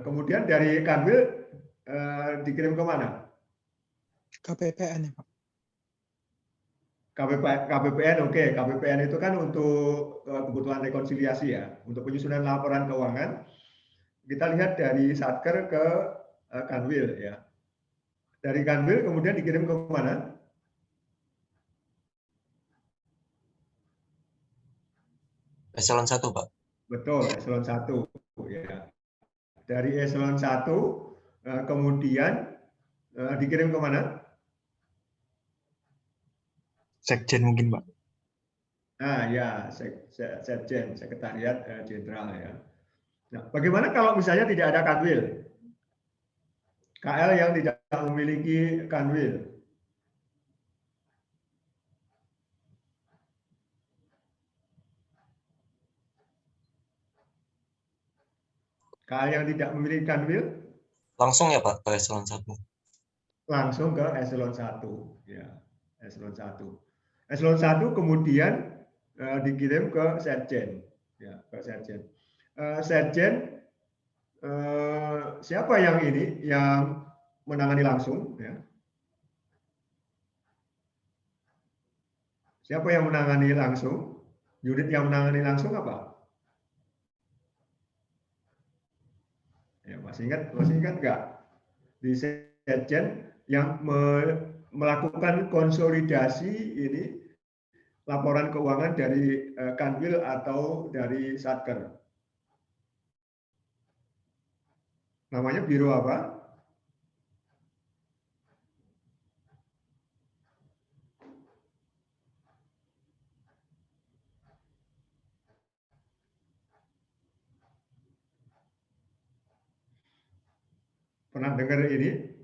Kemudian dari Kanwil dikirim kemana? KPPN ya Pak. KPPN, oke. KPPN itu kan untuk kebutuhan rekonsiliasi ya. Untuk penyusunan laporan keuangan, kita lihat dari Satker ke Kanwil ya. Dari Kanwil kemudian dikirim ke mana? Eselon 1, Pak. Betul, eselon 1 ya. Dari eselon 1 kemudian dikirim ke mana? Sekjen mungkin, Pak. Ya, Sekjen, Sekretariat Jenderal ya. Nah, bagaimana kalau misalnya tidak ada kanwil? KL yang tidak memiliki kanwil. KL yang tidak memiliki kanwil Langsung ya Pak ke eselon 1. langsung ke eselon 1, ya, eselon 1. Eselon 1 kemudian dikirim ke Setjen, ya, ke Setjen. Setjen siapa yang ini yang menangani langsung, ya? Siapa yang menangani langsung? Unit yang menangani langsung apa? Ya, masih ingat nggak? Di Setjen yang melakukan konsolidasi ini laporan keuangan dari Kanwil atau dari Satker. Namanya biro apa? Pernah dengar ini?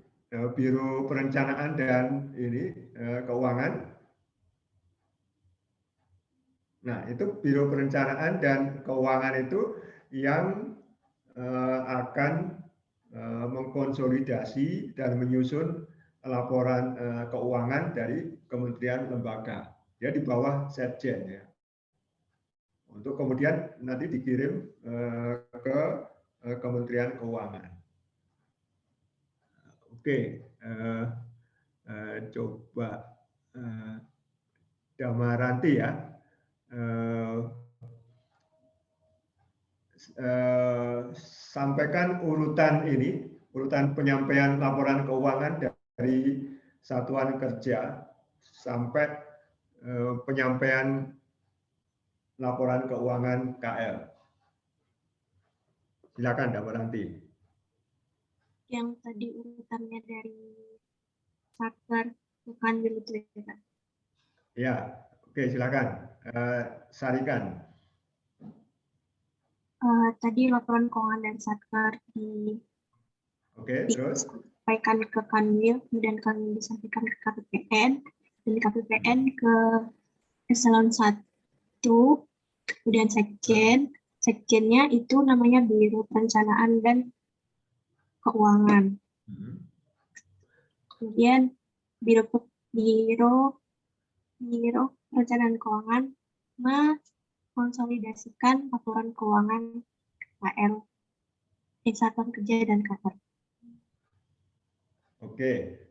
Biro Perencanaan dan ini Keuangan. Nah, itu Biro Perencanaan dan Keuangan itu yang akan mengkonsolidasi dan menyusun laporan keuangan dari kementerian lembaga. Dia di bawah Setjen, ya. Untuk kemudian nanti dikirim ke Kementerian Keuangan. Oke, coba Damaranti ya. Sampaikan urutan ini, urutan penyampaian laporan keuangan dari satuan kerja sampai penyampaian laporan keuangan KL. Silakan Damaranti. Yang tadi urutannya dari Satker ke Kanwil itu ya Pak? Ya, oke silakan. Sarikan. Tadi laporan keuangan dari Satker Oke, terus? disampaikan ke Kanwil, kemudian Kanwil disampaikan ke KPPN, dan KPPN ke eselon 1, kemudian Sekjen. Sekjennya itu namanya Biro Perencanaan dan Keuangan. Kemudian Biro Perencanaan Keuangan mengkonsolidasikan laporan keuangan KL, Satuan Kerja dan Kantor. Oke,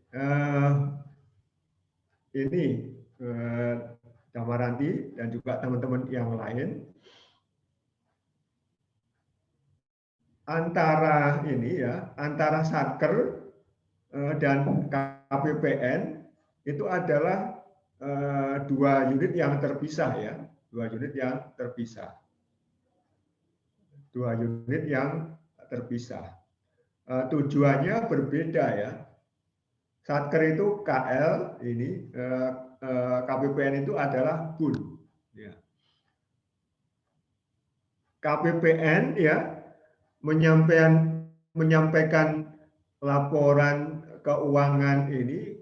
ini Damaranti dan juga teman-teman yang lain, antara ini ya, antara Satker dan KPPN itu adalah dua unit yang terpisah ya, dua unit yang terpisah, dua unit yang terpisah. Tujuannya berbeda ya. Satker itu KL, ini KPPN itu adalah BUN. Ya. KPPN ya menyampaikan laporan keuangan ini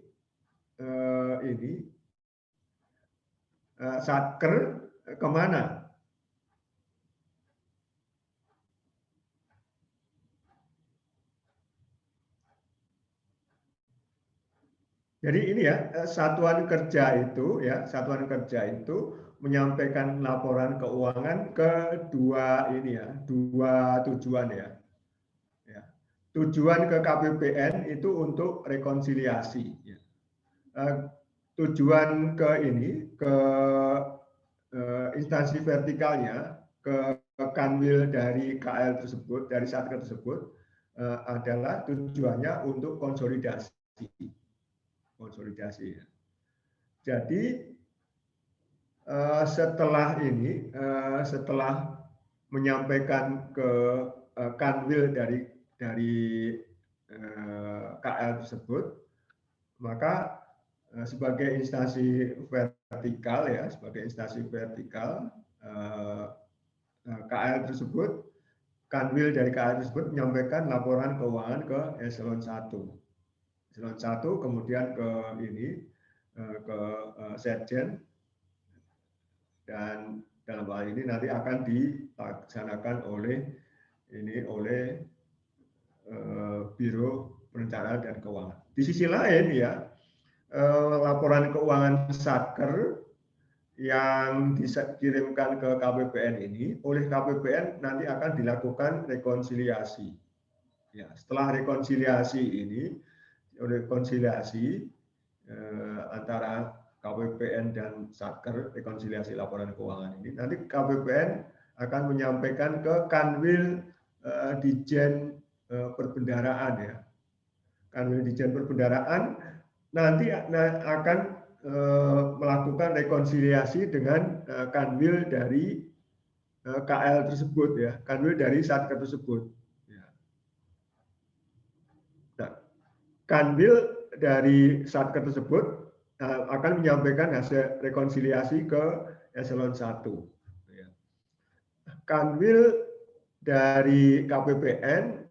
Satker kemana? Jadi ini ya, satuan kerja itu menyampaikan laporan keuangan ke dua ini ya, dua tujuan ya. Tujuan ke KPPN itu untuk rekonsiliasi. Ya. Tujuan ke ini ke instansi vertikalnya, ke Kanwil dari KL tersebut, dari Satker tersebut adalah tujuannya untuk konsolidasi. Ya. Jadi setelah ini, setelah menyampaikan ke Kanwil dari KL tersebut, maka sebagai instansi vertikal KL tersebut, Kanwil dari KAI tersebut menyampaikan laporan keuangan ke eselon 1. Eselon 1 kemudian ke ke Sekjen, dan dalam hal ini nanti akan dilaksanakan oleh Biro Perencanaan dan Keuangan. Di sisi lain ya, laporan keuangan Satker yang dikirimkan ke KPPN ini oleh KPPN nanti akan dilakukan rekonsiliasi. Ya, setelah rekonsiliasi antara KPPN dan Satker, rekonsiliasi laporan keuangan ini, nanti KPPN akan menyampaikan ke Kanwil Dijen Perbendaharaan ya. Kanwil Dijen Perbendaharaan nanti akan melakukan rekonsiliasi dengan Kanwil dari KL tersebut ya, Kanwil dari Satker tersebut. Ya. Nah, Kanwil dari Satker tersebut akan menyampaikan hasil rekonsiliasi ke eselon 1. Ya. Kanwil dari KPPN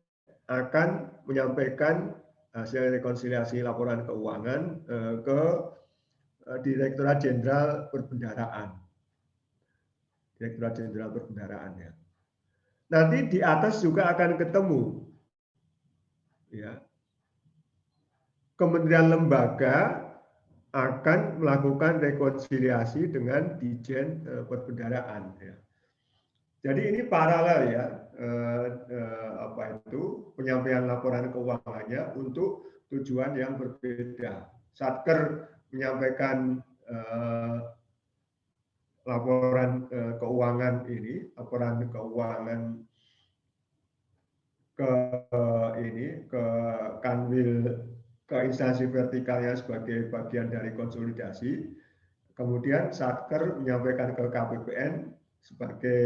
akan menyampaikan hasil rekonsiliasi laporan keuangan ke Direktorat Jenderal Perbendaharaan. Direktorat Jenderal Perbendaharaan ya. Nanti di atas juga akan ketemu ya. Kementerian lembaga akan melakukan rekonsiliasi dengan Dijen Perbendaharaan ya. Jadi ini paralel ya, penyampaian laporan keuangannya untuk tujuan yang berbeda. Satker menyampaikan laporan keuangan ini, laporan keuangan ke Kanwil, ke instansi vertikalnya sebagai bagian dari konsolidasi. Kemudian Satker menyampaikan ke KPPN sebagai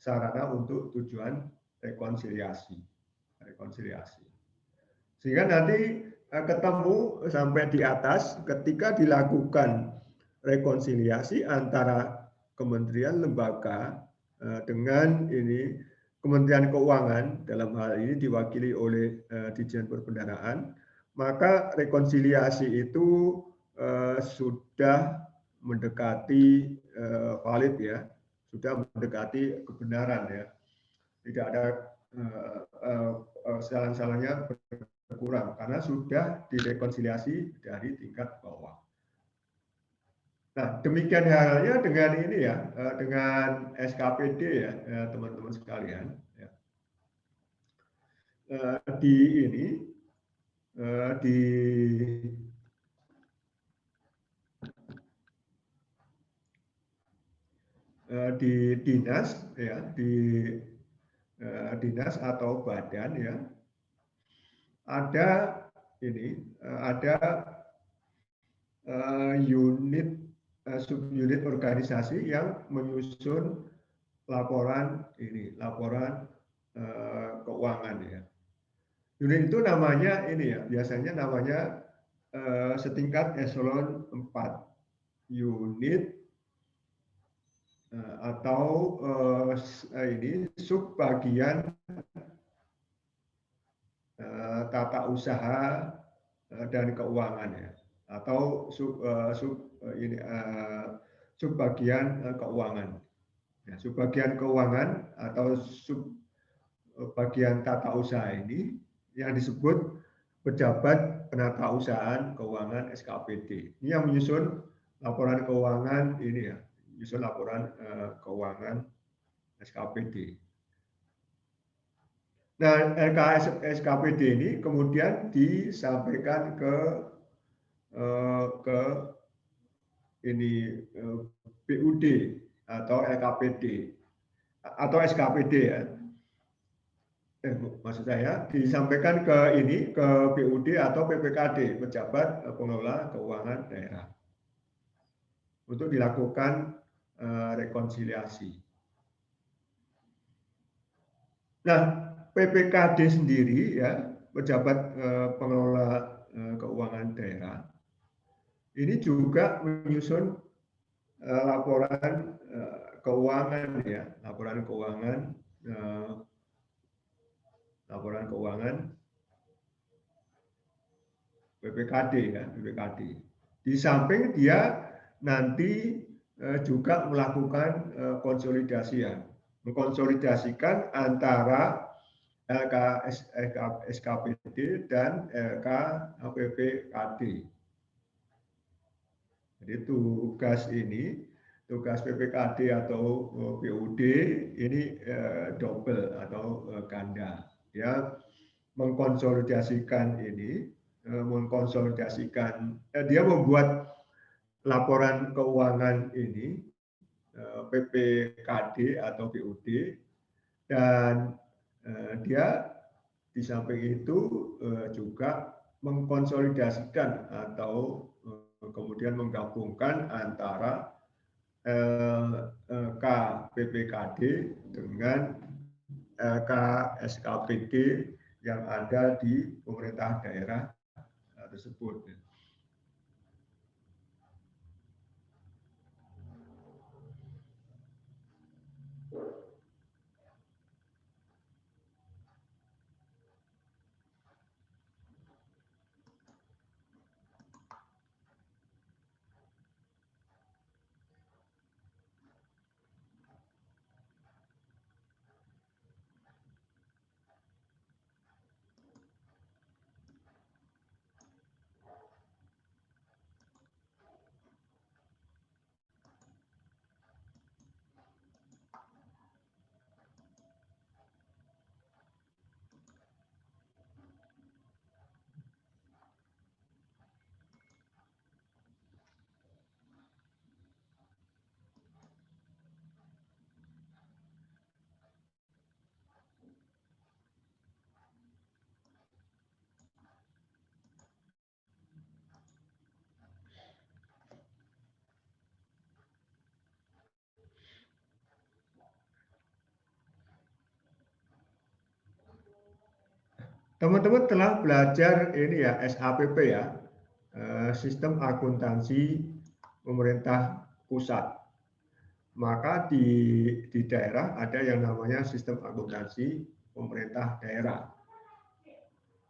sarana untuk tujuan rekonsiliasi. Sehingga nanti ketemu sampai di atas ketika dilakukan rekonsiliasi antara kementerian lembaga dengan Kementerian Keuangan, dalam hal ini diwakili oleh Dijen Perbendaharaan, maka rekonsiliasi itu sudah mendekati valid ya, sudah mendekati kebenaran ya, tidak ada kesalahan-kesalahannya berkurang karena sudah direkonsiliasi dari tingkat bawah. Nah, demikian halnya dengan ini ya, dengan SKPD ya, teman-teman sekalian. Ya. Di dinas ya, di dinas atau badan ya, ada unit subunit organisasi yang menyusun laporan keuangan ya. Unit itu namanya biasanya namanya setingkat eselon 4, unit atau subbagian tata usaha dan keuangan ya, atau subbagian keuangan. Ya, subbagian keuangan atau subbagian tata usaha ini yang disebut pejabat penata usahaan keuangan SKPD. Ini yang menyusun laporan keuangan menyusun laporan keuangan SKPD. Nah, SKPD ini kemudian disampaikan ke BUD atau LKPD atau SKPD ya. Maksud saya disampaikan ke BUD atau PPKD, Pejabat Pengelola Keuangan Daerah, untuk dilakukan rekonsiliasi. Nah, PPKD sendiri ya, Pejabat Pengelola Keuangan Daerah, ini juga menyusun laporan keuangan ya, laporan keuangan laporan keuangan PPKD kan, PPKD. Di samping dia nanti juga melakukan konsolidasian, mengkonsolidasikan antara SKPD dan PPKD. Jadi tugas PPKD atau PUD ini double atau ganda. Ya, mengkonsolidasikan ini, dia membuat laporan keuangan ini PPKD atau PUD, dan dia di samping itu juga mengkonsolidasikan atau kemudian menggabungkan antara KPPKD dengan KSKPD yang ada di pemerintah daerah tersebut. Teman-teman telah belajar ini ya, SAPP ya, Sistem Akuntansi Pemerintah Pusat. Maka di daerah ada yang namanya Sistem Akuntansi Pemerintah Daerah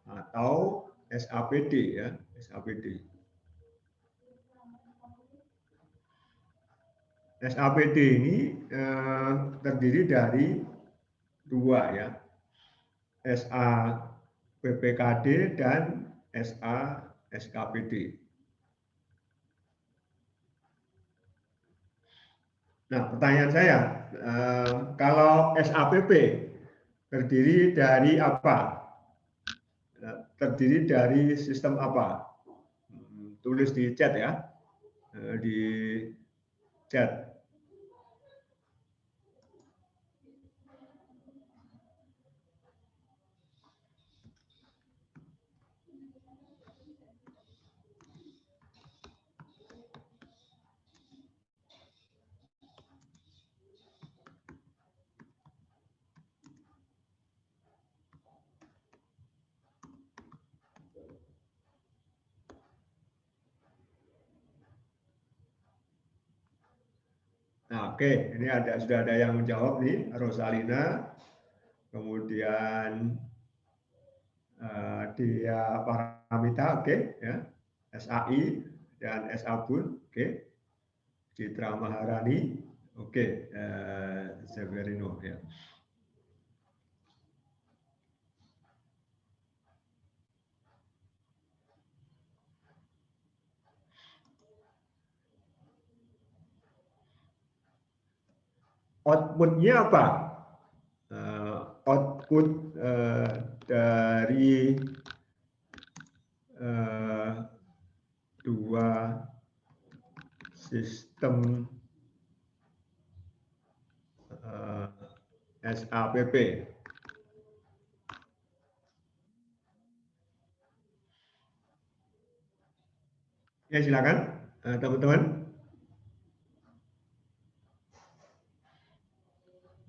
atau SAPD ya, SAPD. SAPD ini terdiri dari dua ya, SA PPKD dan SA SKPD. Nah, pertanyaan saya, kalau SAPP terdiri dari apa? Terdiri dari sistem apa? Tulis di chat ya, di chat. Nah, oke, ini sudah ada yang menjawab nih, Rosalina, kemudian Dia Paramita, oke, ya, SAI dan SABUN, oke, Citra Maharani, oke, Severino, ya. Outputnya apa? Output dari dua sistem SAPP. Ya, silakan teman-teman.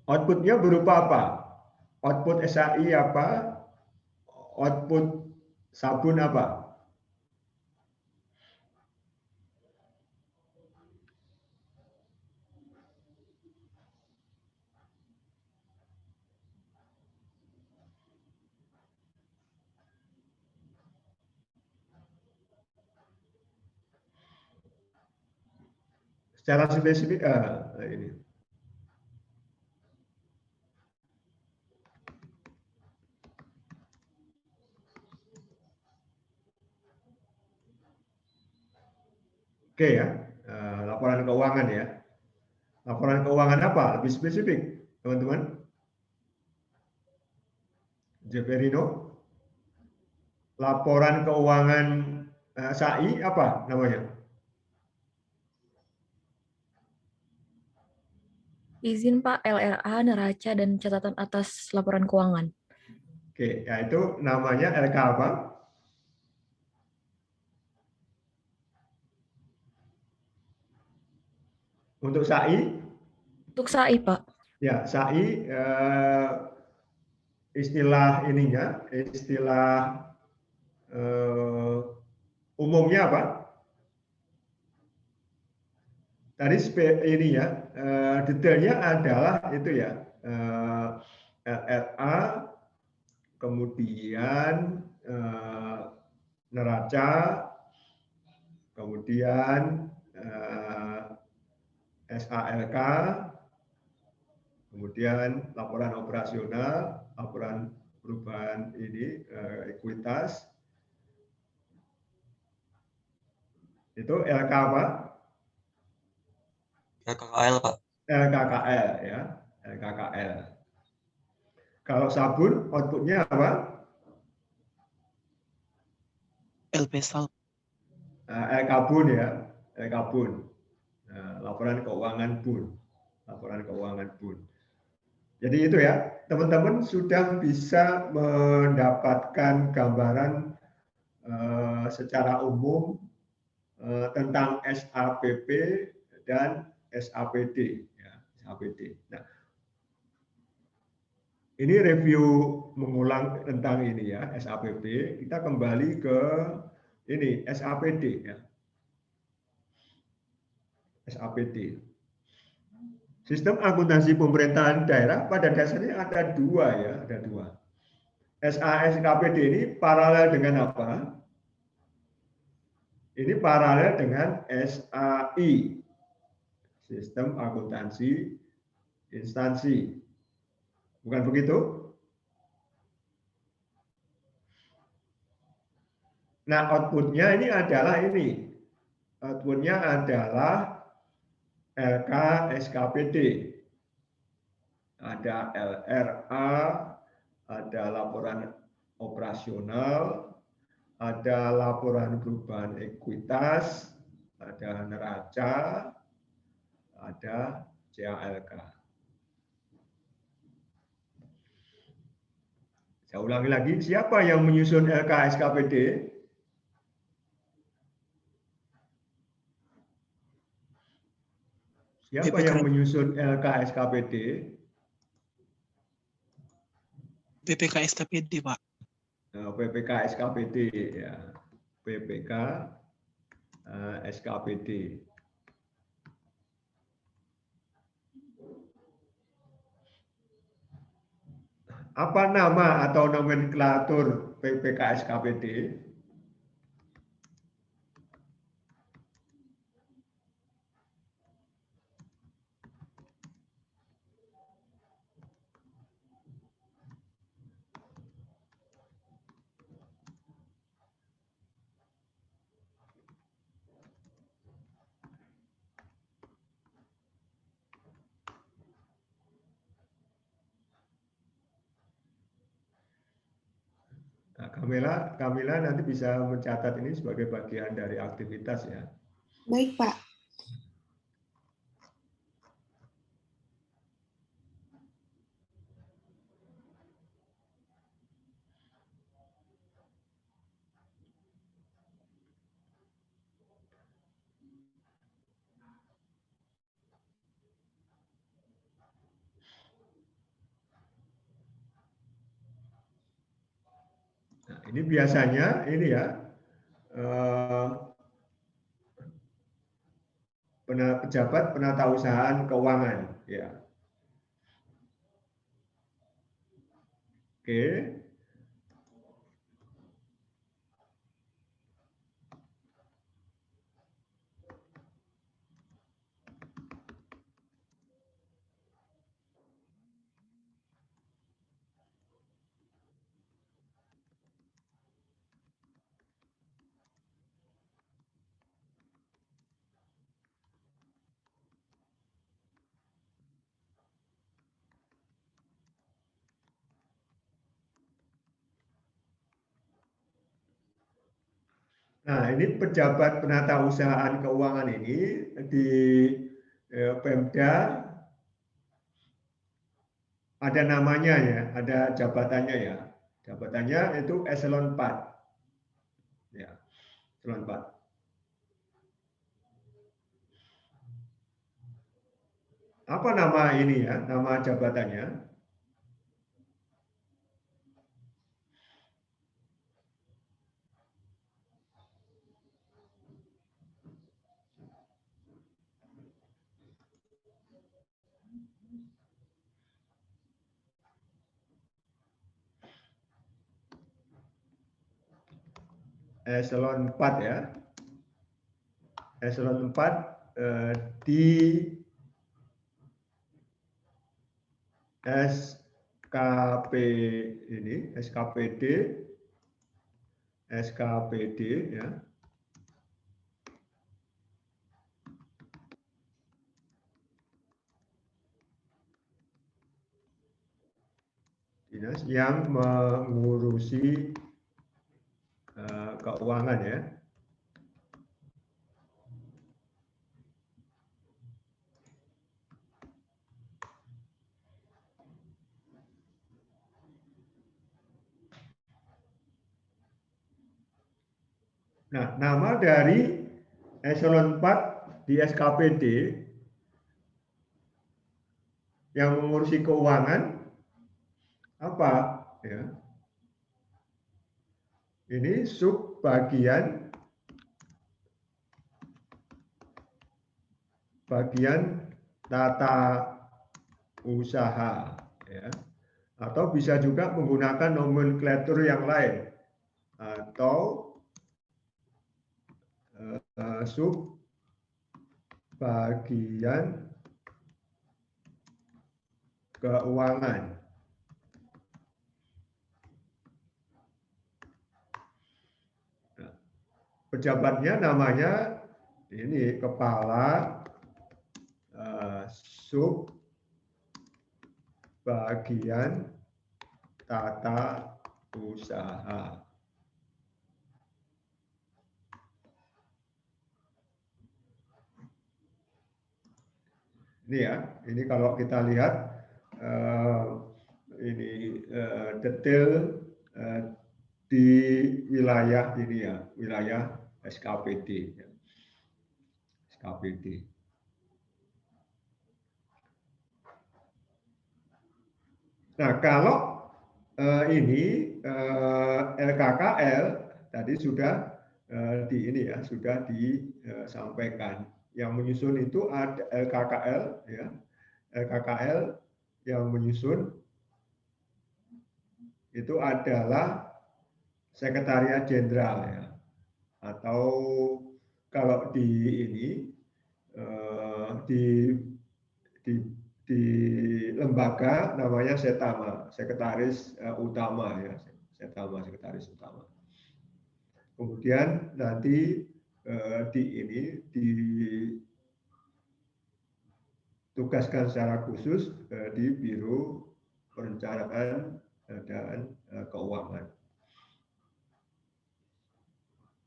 Outputnya berupa apa? Output SAI apa? Output sabun apa? secara spesifik ini. Oke ya, laporan keuangan ya. Laporan keuangan apa? Lebih spesifik, teman-teman. Jeverino, laporan keuangan SAI apa namanya? Izin Pak, LRA, neraca, dan catatan atas laporan keuangan. Oke, ya itu namanya LK apa? Untuk SAI? Untuk SAI, Pak. Ya, SAI istilah ininya, istilah umumnya apa? Tadi ini ya, detailnya adalah itu ya, LRA, kemudian neraca, kemudian SALK, kemudian laporan operasional, laporan perubahan ini ekuitas, itu LK apa? LKKL, Pak. LKKL ya, LKKL. Kalau sabun outputnya apa? LPSAL. LK-Bun ya, LK-Bun. Nah, laporan keuangan Bun, laporan keuangan Bun. Jadi itu ya, teman-teman sudah bisa mendapatkan gambaran secara umum tentang SAPP dan SAPD. Ya, SAPD. Nah, ini review mengulang tentang ini ya, SAPP. Kita kembali ke ini SAPD ya. SAPD. Sistem akuntansi pemerintahan daerah pada dasarnya ada dua ya, ada dua. SASKPD ini paralel dengan apa? Ini paralel dengan SAI, Sistem Akuntansi Instansi. Bukan begitu? Nah, outputnya ini adalah ini. Outputnya adalah LK SKPD. Ada LRA, ada laporan operasional, ada laporan perubahan ekuitas, ada neraca, ada CALK. Saya ulangi lagi, siapa yang menyusun LK SKPD? Siapa yang menyusun LK SKPD? PPK SKPD, Pak. PPK SKPD ya. PPK SKPD. Apa nama atau nomenklatur PPK SKPD? Nah, Kamila nanti bisa mencatat ini sebagai bagian dari aktivitas ya. Baik, Pak. Nah, ini biasanya ini ya pejabat penatausahaan keuangan ya. Oke. Nah, ini pejabat penata usahaan keuangan ini di Pemda ada namanya ya, ada jabatannya ya. Jabatannya itu eselon 4. Ya, eselon 4. Apa nama ini ya, nama jabatannya? Eselon 4 ya. Eselon 4 di SKP ini, SKPD ya. Dinas yang mengurusi keuangan ya. Nah, nama dari eselon 4 di SKPD yang mengurusi keuangan apa? Ya. Ini bagian tata usaha ya. Atau bisa juga menggunakan nomenklatur yang lain atau bagian keuangan. Nah, pejabatnya namanya ini kepala bagian tata usaha. Ini ya, ini kalau kita lihat ini detail di wilayah ini ya, wilayah SKPD. SKPD. Nah, kalau ini LKKL tadi sudah di ini ya, sudah disampaikan. Yang menyusun itu ada LKKL ya. LKKL yang menyusun itu adalah Sekretariat Jenderal ya. Atau kalau di ini di lembaga namanya Setama, Sekretaris Utama ya, Setama, Sekretaris Utama. Kemudian nanti ditugaskan secara khusus di Biro Perencanaan dan Keuangan.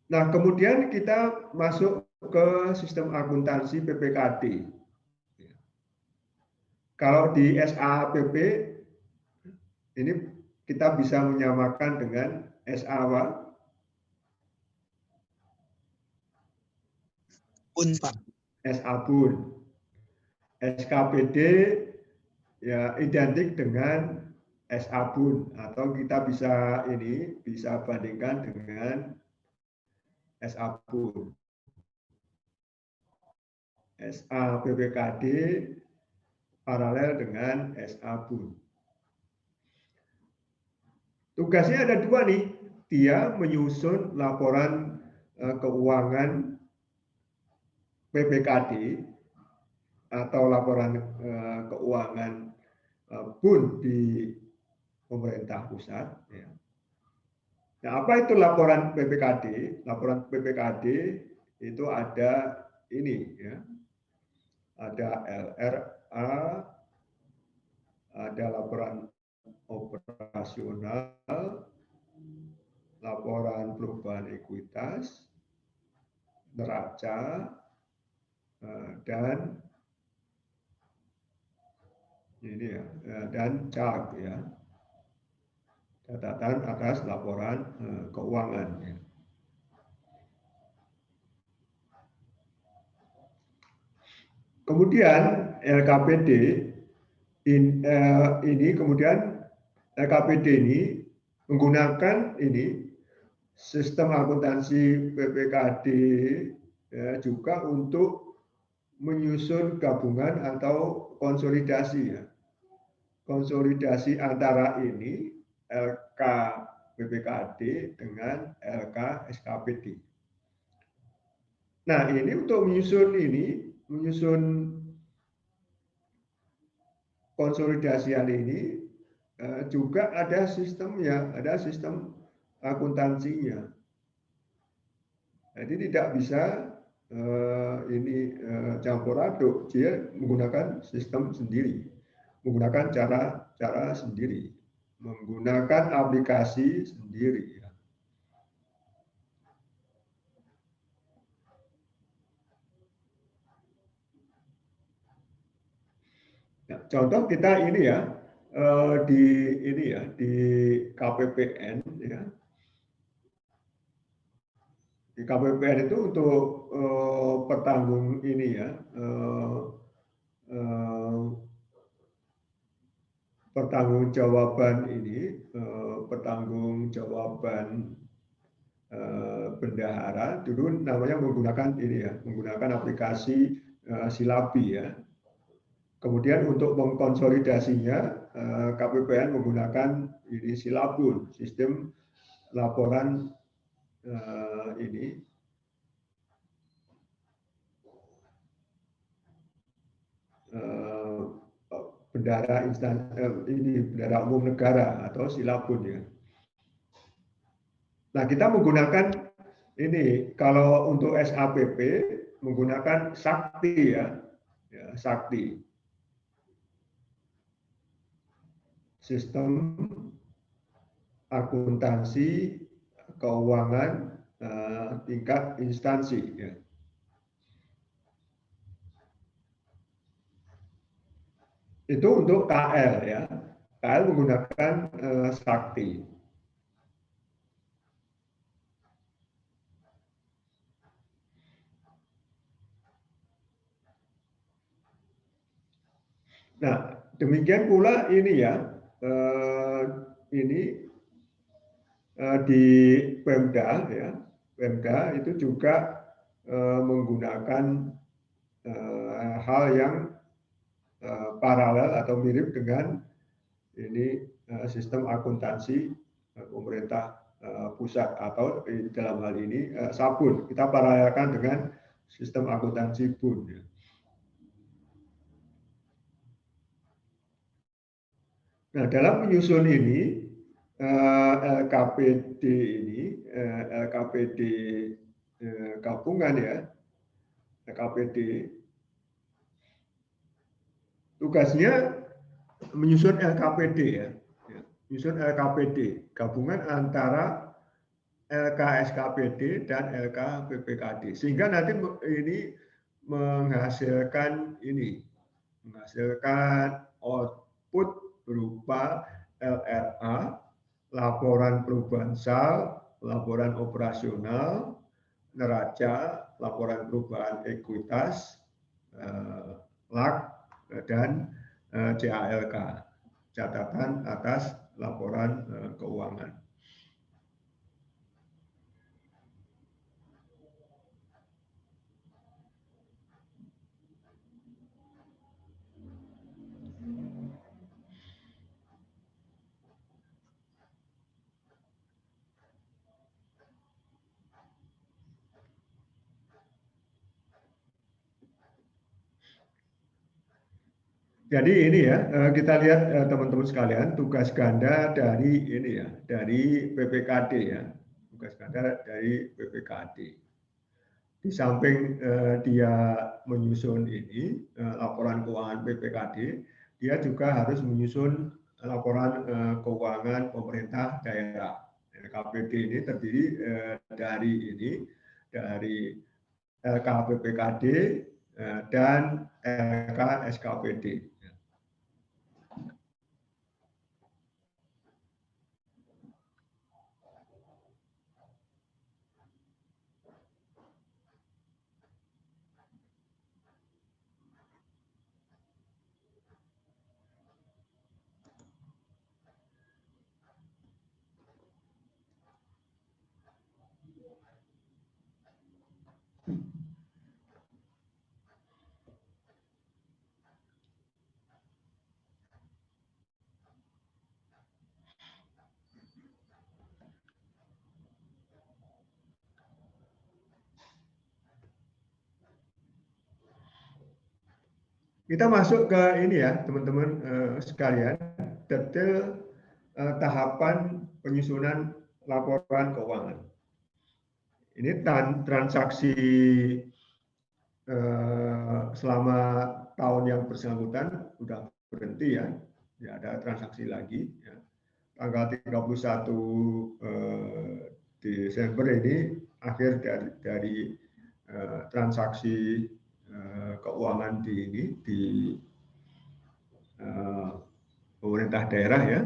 Nah, kemudian kita masuk ke sistem akuntansi PPKD. Kalau di SAPP ini kita bisa menyamakan dengan Bun, Pak. SABUN. SKPD ya identik dengan SABUN atau kita bisa bandingkan dengan SABUN. SAPPKD paralel dengan SABUN. Tugasnya ada dua nih, dia menyusun laporan keuangan PPKD atau laporan keuangan BUN di pemerintah pusat. Ya. Nah, apa itu laporan PPKD? Laporan PPKD itu ada ini, ya, ada LRA, ada laporan operasional, laporan perubahan ekuitas, neraca, dan ini ya, dan CAG ya, catatan atas laporan keuangan. Ya. Kemudian LKPD ini kemudian LKPD ini menggunakan ini sistem akuntansi PPKD ya, juga untuk menyusun gabungan atau konsolidasi ya. Konsolidasi antara ini LK PPKD dengan LK SKPD. Nah, ini untuk menyusun konsolidasian ini juga ada sistemnya, ada sistem akuntansinya. Jadi tidak bisa campur aduk, dia menggunakan sistem sendiri, menggunakan cara sendiri, menggunakan aplikasi sendiri. Nah, contoh kita ini ya di KPPN ya. Di KPPN itu untuk pertanggung ini ya pertanggungjawaban ini pertanggungjawaban bendahara dulu namanya menggunakan ini ya, menggunakan aplikasi Silabi ya. Kemudian untuk mengkonsolidasinya KPPN menggunakan ini Silabun, sistem laporan ini bendahara bendahara umum negara atau Silabun ya. Nah, kita menggunakan ini kalau untuk SAPP menggunakan Sakti ya, Sakti. Sistem akuntansi keuangan tingkat instansi ya. Itu untuk KL ya. KL menggunakan Sakti. Nah, demikian pula ini ya. Ini di Pemda ya, Pemda itu juga menggunakan hal yang paralel atau mirip dengan ini sistem akuntansi pemerintah pusat atau dalam hal ini Sabun. Kita paralelkan dengan sistem akuntansi BUN. Ya. Nah, dalam menyusun ini LKPD ini, LKPD gabungan ya, LKPD tugasnya menyusun LKPD ya, menyusun LKPD gabungan antara LK SKPD dan LK PPKD sehingga nanti ini menghasilkan output berupa LRA, laporan perubahan sal, laporan operasional, neraca, laporan perubahan ekuitas, LAK, dan CALK, catatan atas laporan keuangan. Jadi ini ya, kita lihat teman-teman sekalian, tugas ganda dari ini ya, dari PPKD ya, tugas ganda dari PPKD. Di samping dia menyusun ini laporan keuangan PPKD, dia juga harus menyusun laporan keuangan pemerintah daerah. KPD ini terdiri dari LKPPKD dan LK-SKPD. Kita masuk ke ini ya, teman-teman sekalian, detail tahapan penyusunan laporan keuangan. Ini transaksi selama tahun yang bersangkutan sudah berhenti ya, tidak ada transaksi lagi. Ya. Tanggal 31 Desember ini akhir dari transaksi keuangan di pemerintah daerah ya.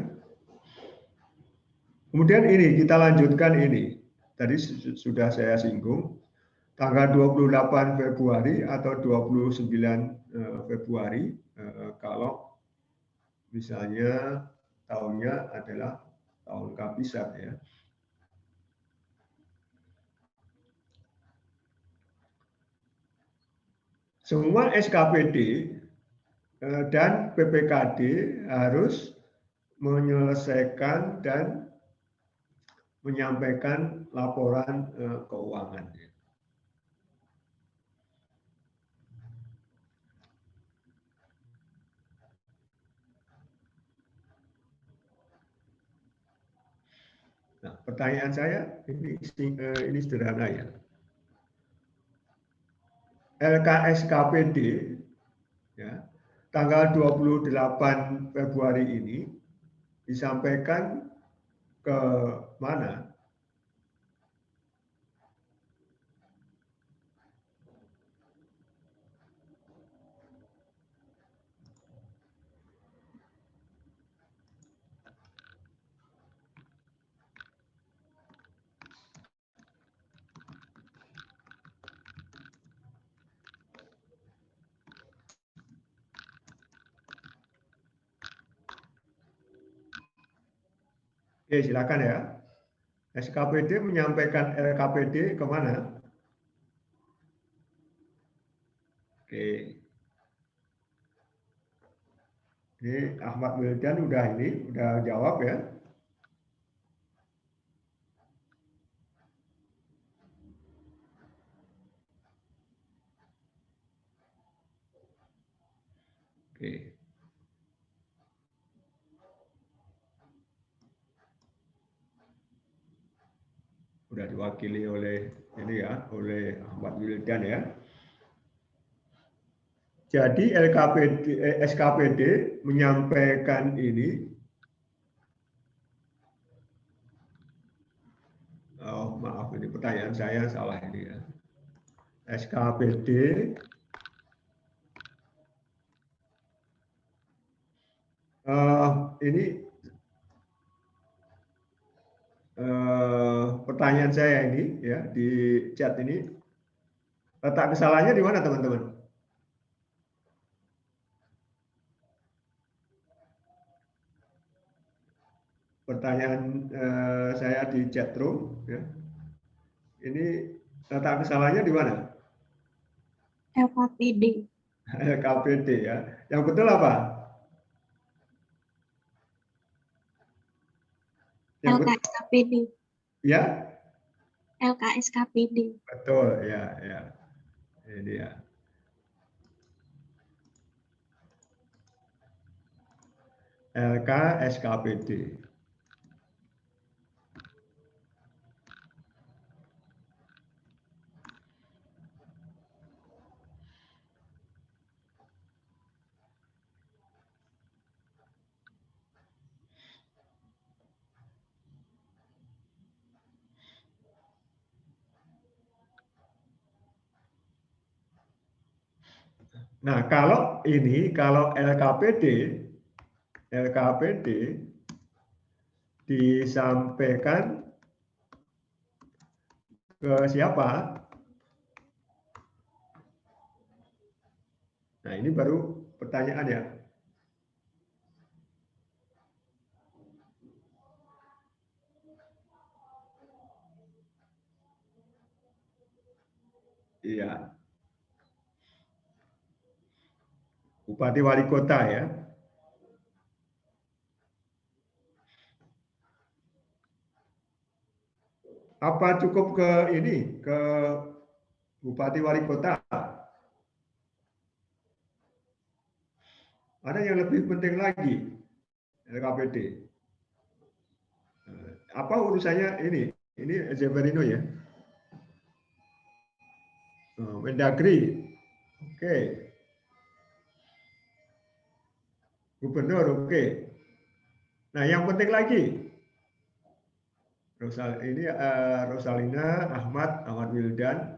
Kemudian ini kita lanjutkan ini. Tadi sudah saya singgung tanggal 28 Februari atau 29 Februari kalau misalnya tahunnya adalah tahun kabisat ya. Semua SKPD dan PPKD harus menyelesaikan dan menyampaikan laporan keuangan. Nah, pertanyaan saya ini sederhana ya. LKSKPD ya, tanggal 28 Februari ini disampaikan ke mana? Oke, silakan ya. SKPD menyampaikan LKPD kemana? Oke. Ini Ahmad Wildan udah jawab ya. Oke. Sudah diwakili oleh ini ya, oleh Ahmad Wildan ya. Jadi SKPD menyampaikan ini. Oh, maaf ini pertanyaan saya salah ini ya. SKPD ini pertanyaan saya ini ya di chat ini, letak kesalahannya di mana teman-teman? Pertanyaan saya di chat room ya. Ini letak kesalahannya di mana? LKPD. LKPD ya. Yang betul apa? LKSKPD. Ya? LKSKPD. Betul, ya, ya. Ini ya. LKSKPD. Nah, kalau LKPD disampaikan ke siapa? Nah, ini baru pertanyaan ya. Iya, Bupati Wali Kota ya. Apa cukup ke ini, ke Bupati Wali Kota? Ada yang lebih penting lagi, LKPD. Apa urusannya ini? Ini Zeferino ya. Mendagri. Oke. Gubernur, oke. Nah, yang penting lagi, Rosalina, Ahmad Wildan,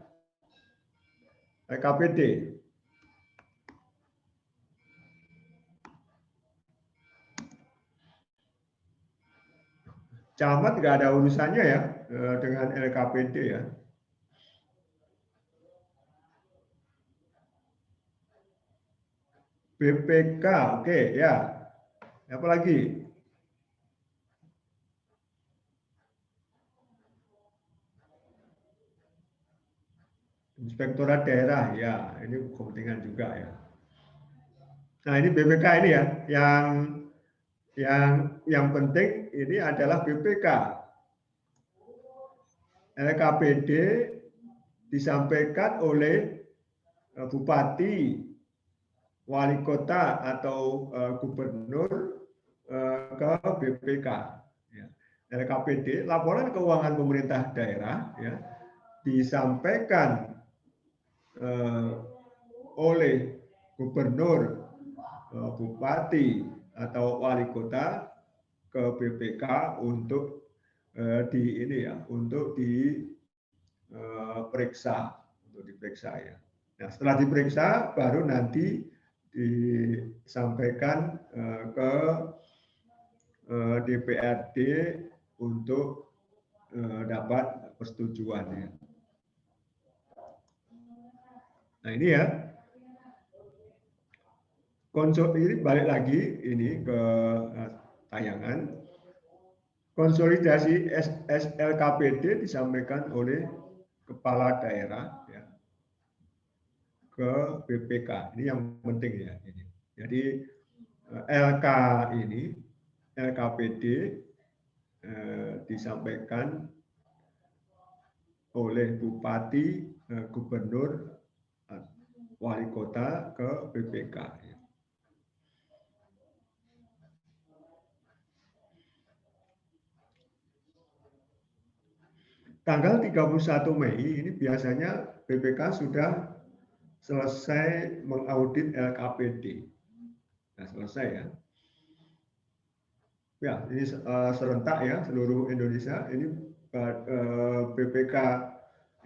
LKPD. Camat nggak ada urusannya ya dengan LKPD ya. BPK, oke ya. Apa lagi? Inspektorat daerah, ya. Ini kepentingan juga ya. Nah, ini BPK ini ya, yang penting ini adalah BPK. LKPD disampaikan oleh bupati, wali kota atau gubernur ke BPK. Ya. LKPD, laporan keuangan pemerintah daerah, ya, disampaikan oleh gubernur, bupati atau wali kota ke BPK untuk diperiksa ya. Nah, setelah diperiksa baru nanti disampaikan ke DPRD untuk dapat persetujuan ya. Nah, ini ya. Ini balik lagi ini ke tayangan. Konsolidasi SLKPD disampaikan oleh kepala daerah ya, ke BPK. Ini yang penting ya. Ini. Jadi LKPD disampaikan oleh bupati, gubernur, wali kota ke BPK. Ya. Tanggal 31 Mei ini biasanya BPK sudah selesai mengaudit LKPD. Nah, selesai ya. Ya, ini serentak ya seluruh Indonesia. Ini BPK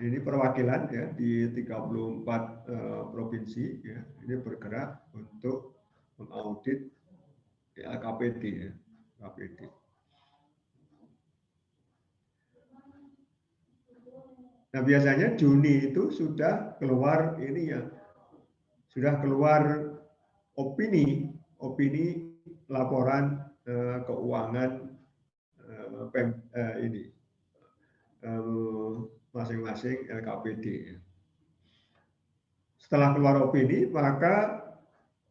ini perwakilan ya di 34 provinsi ya. Ini bergerak untuk mengaudit LKPD ya. LKPD. Nah, biasanya Juni itu sudah keluar ini ya, sudah keluar opini laporan keuangan ini masing-masing LKPD. Setelah keluar opini, maka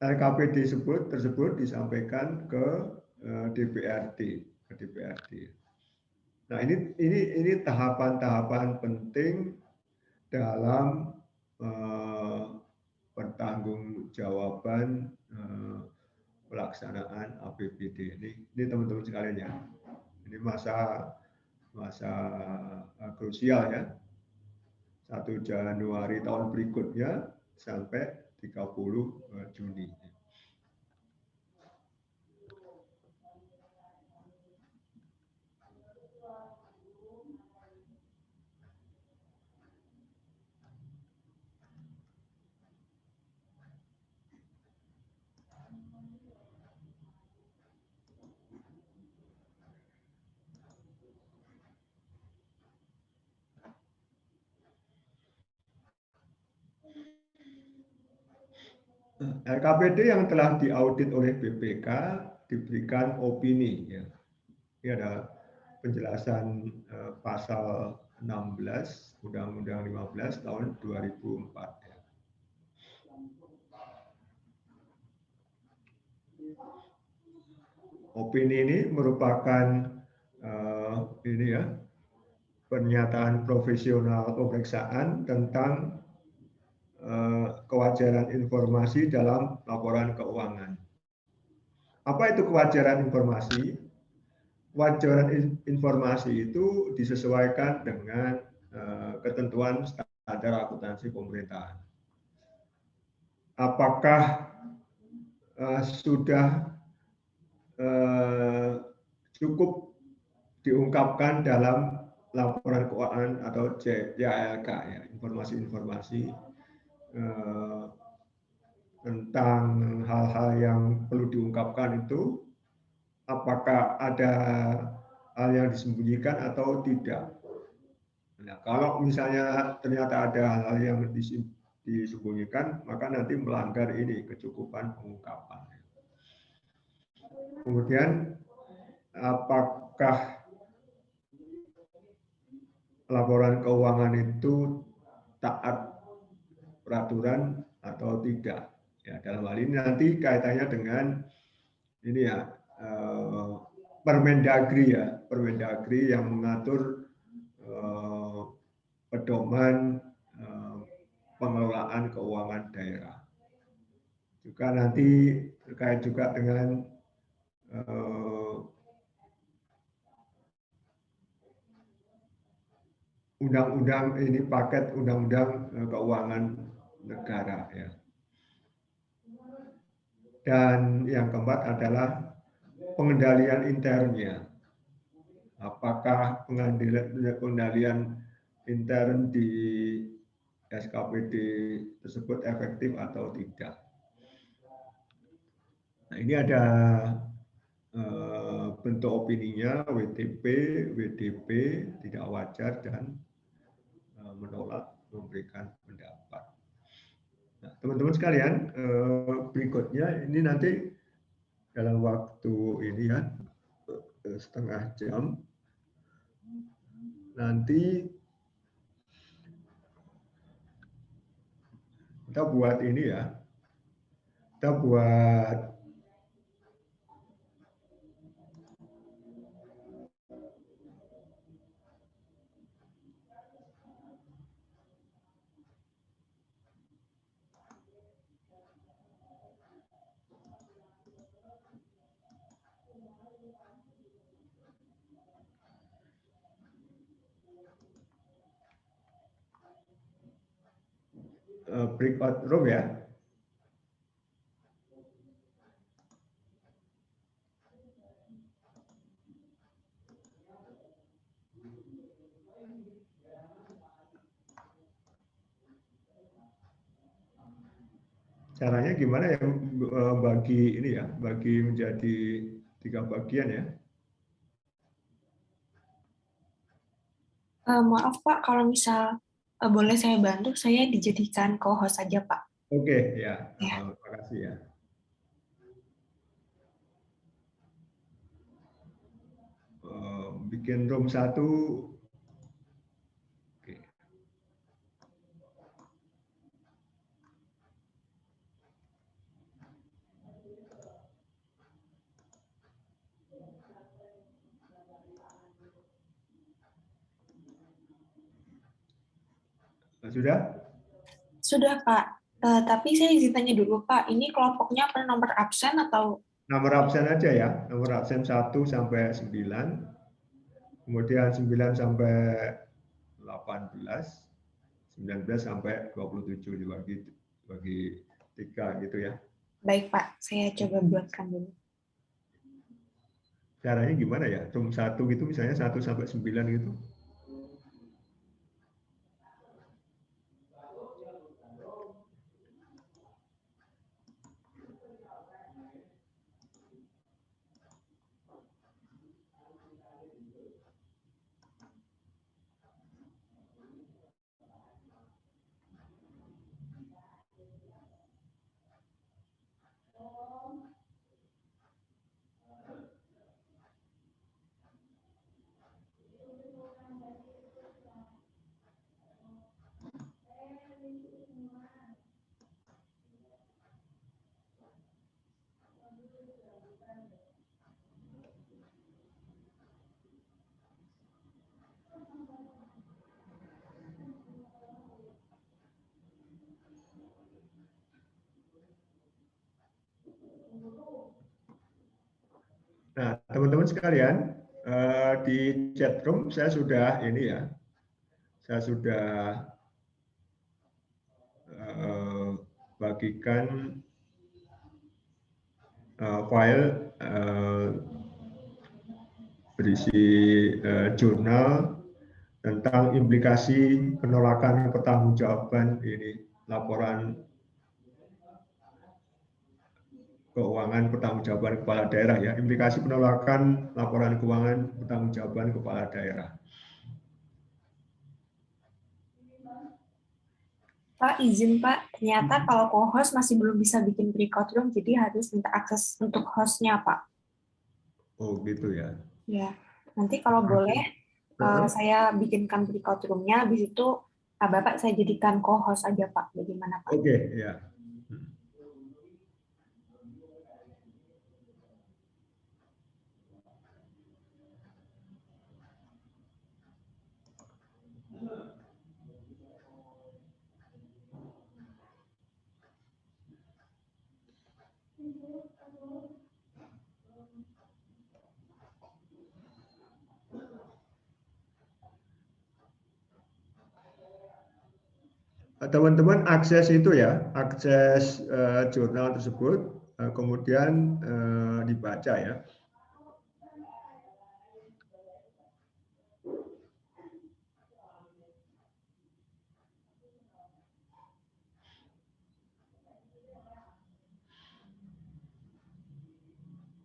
LKPD tersebut disampaikan ke DPRD. Nah, ini tahapan-tahapan penting dalam pertanggungjawaban pelaksanaan APBD. Ini teman-teman sekalian ya. Ini masa krusial ya. 1 Januari tahun berikutnya sampai 30 Juni. LKPD yang telah diaudit oleh BPK diberikan opini. Ya. Ini ada penjelasan pasal 16 Undang-Undang 15 tahun 2004. Ya. Opini ini merupakan ini ya pernyataan profesional pemeriksaan tentang kewajaran informasi dalam laporan keuangan. Apa itu kewajaran informasi? Kewajaran informasi itu disesuaikan dengan ketentuan standar akuntansi pemerintahan. Apakah sudah cukup diungkapkan dalam laporan keuangan atau JALK, ya, informasi-informasi tentang hal-hal yang perlu diungkapkan itu, apakah ada hal yang disembunyikan atau tidak. Nah, kalau misalnya ternyata ada hal-hal yang disembunyikan, maka nanti melanggar ini kecukupan pengungkapan. Kemudian, apakah laporan keuangan itu taat peraturan atau tidak? Ya, dalam hal ini nanti kaitannya dengan ini ya Permendagri ya, Permendagri yang mengatur pedoman pengelolaan keuangan daerah. Juga nanti terkait juga dengan undang-undang ini paket undang-undang keuangan negara ya. Dan yang keempat adalah pengendalian internnya. Apakah pengendalian intern di SKPD tersebut efektif atau tidak? Nah, ini ada bentuk opininya WTP, WDP, tidak wajar dan menolak memberikan pendapat. Nah, teman-teman sekalian, berikutnya ini nanti dalam waktu ini ya setengah jam nanti kita buat ini ya, kita buat breakout room ya. Caranya gimana ya bagi ini ya, bagi menjadi 3 bagian ya. Maaf Pak, kalau misal boleh saya bantu, saya dijadikan co-host saja Pak. Oke ya, Ya. terima kasih ya. Bikin room 1. Oke. Sudah? Sudah Pak, tapi saya izin tanya dulu Pak, ini kelompoknya per nomor absen atau? Nomor absen aja ya, nomor absen 1 sampai 9, kemudian 9 sampai 18, 19 sampai 27 dibagi 3 gitu ya. Baik Pak, saya coba buatkan dulu. Caranya gimana ya? Room 1 gitu misalnya 1 sampai 9 gitu. Nah, teman-teman sekalian, di chat room saya sudah ini ya, saya sudah bagikan file berisi jurnal tentang implikasi penolakan pertanggungjawaban ini laporan keuangan pertanggungjawaban kepala daerah ya, implikasi penolakan laporan keuangan pertanggungjawaban kepala daerah. Pak, izin Pak, ternyata kalau co-host masih belum bisa bikin breakout room, jadi harus minta akses untuk hostnya Pak. Oh gitu ya. Ya, nanti kalau boleh saya bikinkan breakout room-nya, habis itu Bapak saya jadikan co-host aja Pak, bagaimana Pak? Oke ya. Teman-teman akses itu ya, akses jurnal tersebut, kemudian dibaca ya.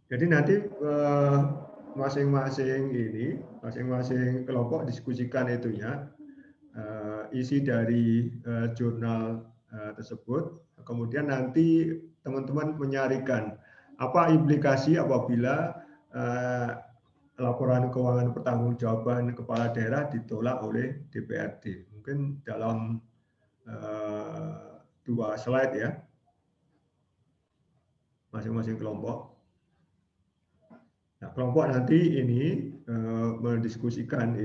Jadi nanti masing-masing kelompok diskusikan itunya, isi dari jurnal tersebut, kemudian nanti teman-teman menyarikan apa implikasi apabila laporan keuangan pertanggungjawaban kepala daerah ditolak oleh DPRD. Mungkin dalam 2 slide ya, masing-masing kelompok. Nah, kelompok nanti ini mendiskusikan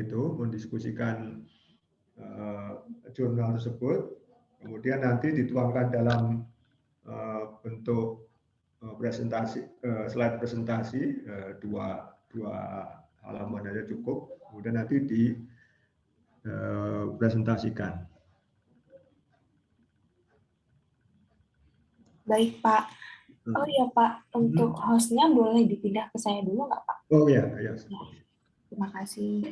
jurnal tersebut, kemudian nanti dituangkan dalam bentuk presentasi, slide presentasi, dua halaman aja cukup, kemudian nanti dipresentasikan. Baik Pak. Oh iya Pak, untuk hostnya boleh dipindah ke saya dulu nggak Pak? Oh ya, ya. Terima kasih.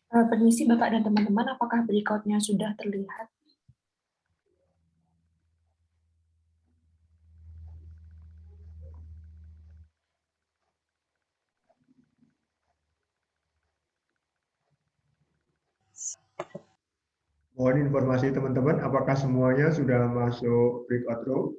Permisi Bapak dan teman-teman, apakah breakout-nya sudah terlihat? Mohon informasi teman-teman, apakah semuanya sudah masuk breakout room?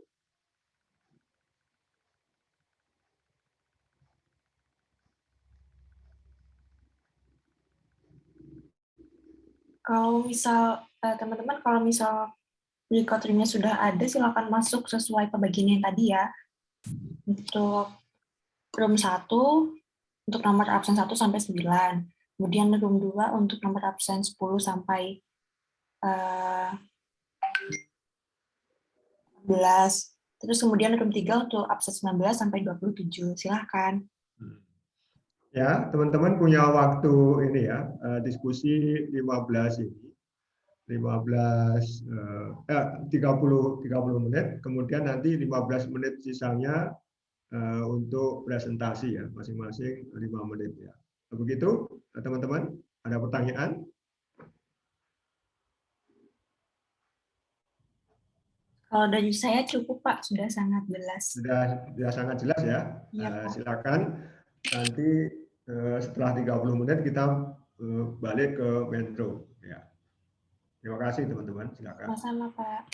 Kalau misal teman-teman, kalau misal breakout room-nya sudah ada, silakan masuk sesuai pembagian yang tadi ya. Untuk room 1, untuk nomor absen 1 sampai 9. Kemudian room 2 untuk nomor absen 10 sampai 11. Terus kemudian room 3 untuk absen 19 sampai 27. Silahkan. Ya, teman-teman punya waktu ini ya, diskusi 15 ini. 30 menit, kemudian nanti 15 menit sisanya untuk presentasi ya, masing-masing 5 menit ya. Begitu, teman-teman, ada pertanyaan? Kalau dari saya cukup Pak, sudah sangat jelas. Sudah sangat jelas ya. Ya, silakan nanti setelah 30 menit kita balik ke main room ya. Terima kasih teman-teman, silakan. Sama-sama Pak.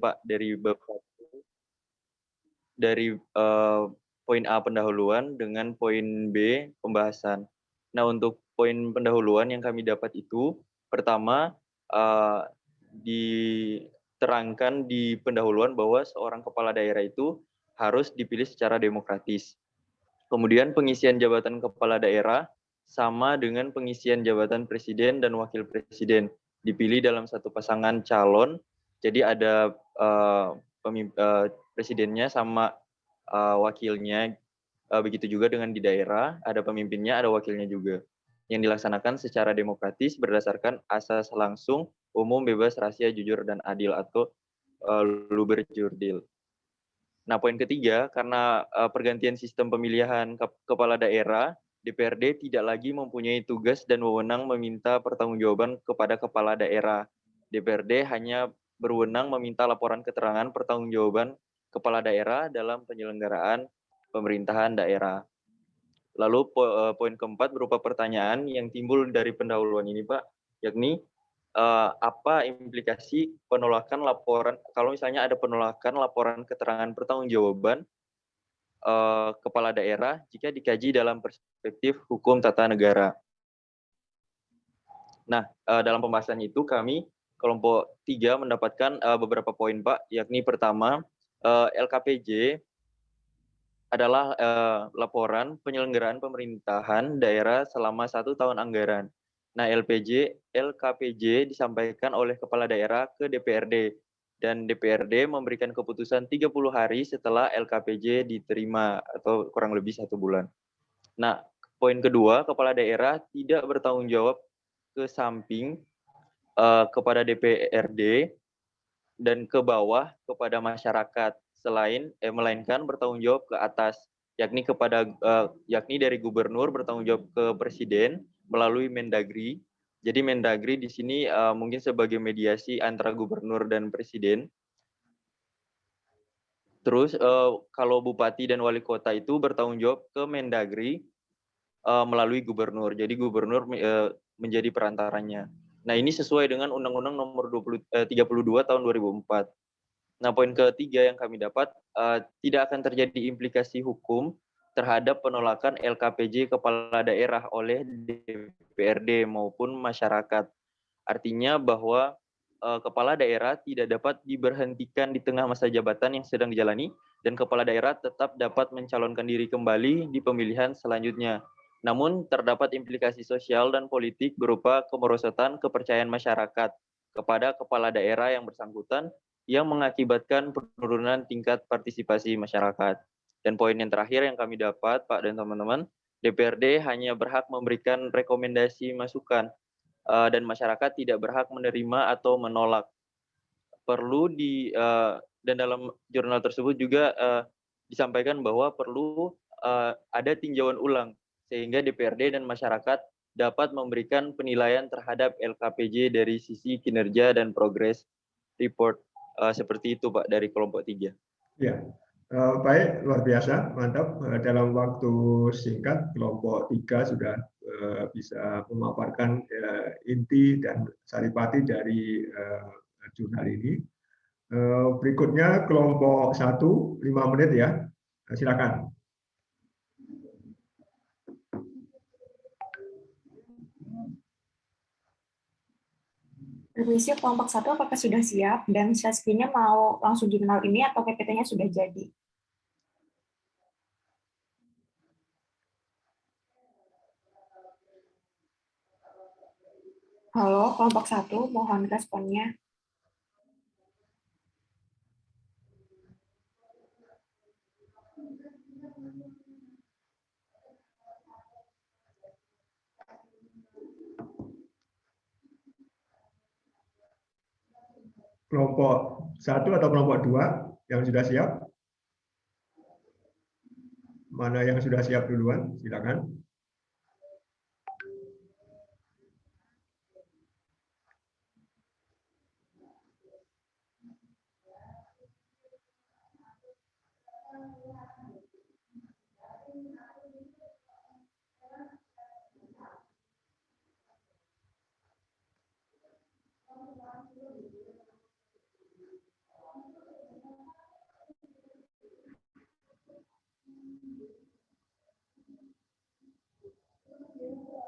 Pak, dari bab 1, dari poin A pendahuluan dengan poin B pembahasan. Nah, untuk poin pendahuluan yang kami dapat itu, pertama diterangkan di pendahuluan bahwa seorang kepala daerah itu harus dipilih secara demokratis. Kemudian pengisian jabatan kepala daerah sama dengan pengisian jabatan presiden dan wakil presiden, dipilih dalam satu pasangan calon. Jadi ada presidennya sama wakilnya. Begitu juga dengan di daerah, ada pemimpinnya, ada wakilnya juga. Yang dilaksanakan secara demokratis berdasarkan asas langsung, umum, bebas, rahasia, jujur, dan adil atau luber jurdil. Nah, poin ketiga, karena pergantian sistem pemilihan kepala daerah, DPRD tidak lagi mempunyai tugas dan wewenang meminta pertanggungjawaban kepada kepala daerah. DPRD hanya berwenang meminta laporan keterangan pertanggungjawaban kepala daerah dalam penyelenggaraan pemerintahan daerah. Lalu poin keempat berupa pertanyaan yang timbul dari pendahuluan ini, Pak, yakni apa implikasi penolakan laporan kalau misalnya ada penolakan laporan keterangan pertanggungjawaban kepala daerah jika dikaji dalam perspektif hukum tata negara. Nah, dalam pembahasan itu kami kelompok 3 mendapatkan beberapa poin, Pak, yakni pertama, LKPJ adalah laporan penyelenggaraan pemerintahan daerah selama 1 tahun anggaran. Nah, LKPJ disampaikan oleh kepala daerah ke DPRD, dan DPRD memberikan keputusan 30 hari setelah LKPJ diterima, atau kurang lebih 1 bulan. Nah, poin kedua, kepala daerah tidak bertanggung jawab ke samping kepada DPRD dan ke bawah kepada masyarakat, melainkan bertanggung jawab ke atas, yakni dari gubernur bertanggung jawab ke presiden melalui Mendagri. Jadi Mendagri di sini mungkin sebagai mediasi antara gubernur dan presiden. Terus kalau bupati dan wali kota itu bertanggung jawab ke Mendagri melalui gubernur. Jadi gubernur menjadi perantaranya. Nah, ini sesuai dengan Undang-Undang Nomor 32 Tahun 2004. Nah, poin ketiga yang kami dapat, tidak akan terjadi implikasi hukum terhadap penolakan LKPJ kepala daerah oleh DPRD maupun masyarakat. Artinya bahwa kepala daerah tidak dapat diberhentikan di tengah masa jabatan yang sedang dijalani, dan kepala daerah tetap dapat mencalonkan diri kembali di pemilihan selanjutnya. Namun, terdapat implikasi sosial dan politik berupa kemerosotan kepercayaan masyarakat kepada kepala daerah yang bersangkutan, yang mengakibatkan penurunan tingkat partisipasi masyarakat. Dan poin yang terakhir yang kami dapat, Pak dan teman-teman, DPRD hanya berhak memberikan rekomendasi masukan, dan masyarakat tidak berhak menerima atau menolak. Dan dalam jurnal tersebut juga disampaikan bahwa perlu ada tinjauan ulang, sehingga DPRD dan masyarakat dapat memberikan penilaian terhadap LKPJ dari sisi kinerja dan progres report. Seperti itu, Pak, dari kelompok 3. Ya, baik, luar biasa, mantap. Dalam waktu singkat, kelompok 3 sudah bisa memaparkan inti dan saripati dari jurnal ini. Berikutnya kelompok 1, 5 menit ya, silakan. Permisi, kelompok 1 apakah sudah siap? Dan share screen-nya mau langsung jurnal ini atau PPT-nya sudah jadi? Halo, kelompok 1, mohon responnya. Kelompok 1 atau kelompok 2 yang sudah siap? Mana yang sudah siap duluan? Silakan.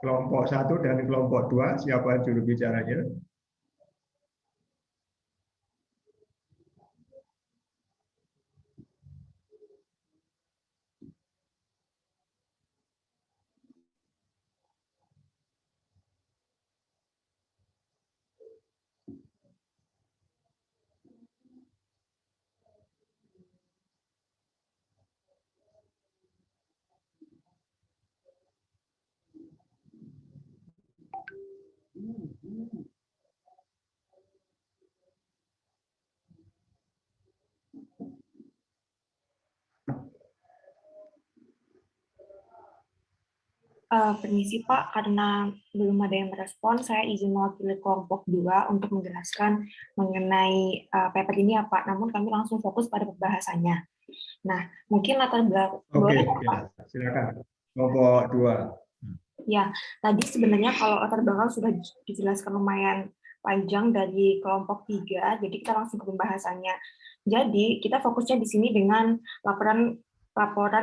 kelompok 1 dan kelompok 2, siapa juru bicaranya? Permisi Pak, karena belum ada yang merespon, saya izin mewakili kelompok 2 untuk menjelaskan mengenai paper ini ya Pak, namun kami langsung fokus pada pembahasannya. Nah, mungkin latar belakang... Oke, ya, silakan. Kelompok 2. Ya, tadi sebenarnya kalau latar belakang sudah dijelaskan lumayan panjang dari kelompok 3, jadi kita langsung ke pembahasannya. Jadi, kita fokusnya di sini dengan laporan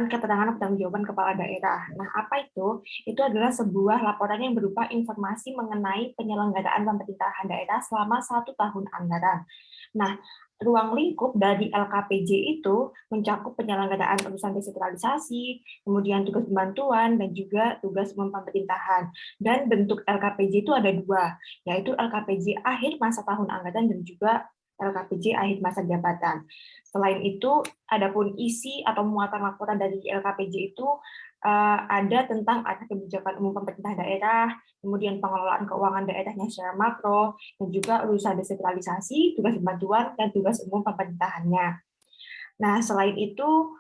keterangan pertanggungjawaban kepala daerah. Nah, apa itu? Itu adalah sebuah laporan yang berupa informasi mengenai penyelenggaraan pemerintahan daerah selama 1 tahun anggaran. Nah, ruang lingkup dari LKPJ itu mencakup penyelenggaraan urusan desentralisasi, kemudian tugas pembantuan, dan juga tugas umum pemerintahan. Dan bentuk LKPJ itu ada 2, yaitu LKPJ akhir masa tahun anggaran dan juga LKPJ akhir masa jabatan. Selain itu, adapun isi atau muatan laporan dari LKPJ itu ada tentang arah kebijakan umum pemerintah daerah, kemudian pengelolaan keuangan daerahnya secara makro, dan juga urusan desentralisasi, tugas bantuan, dan tugas umum pemerintahannya. Nah, selain itu,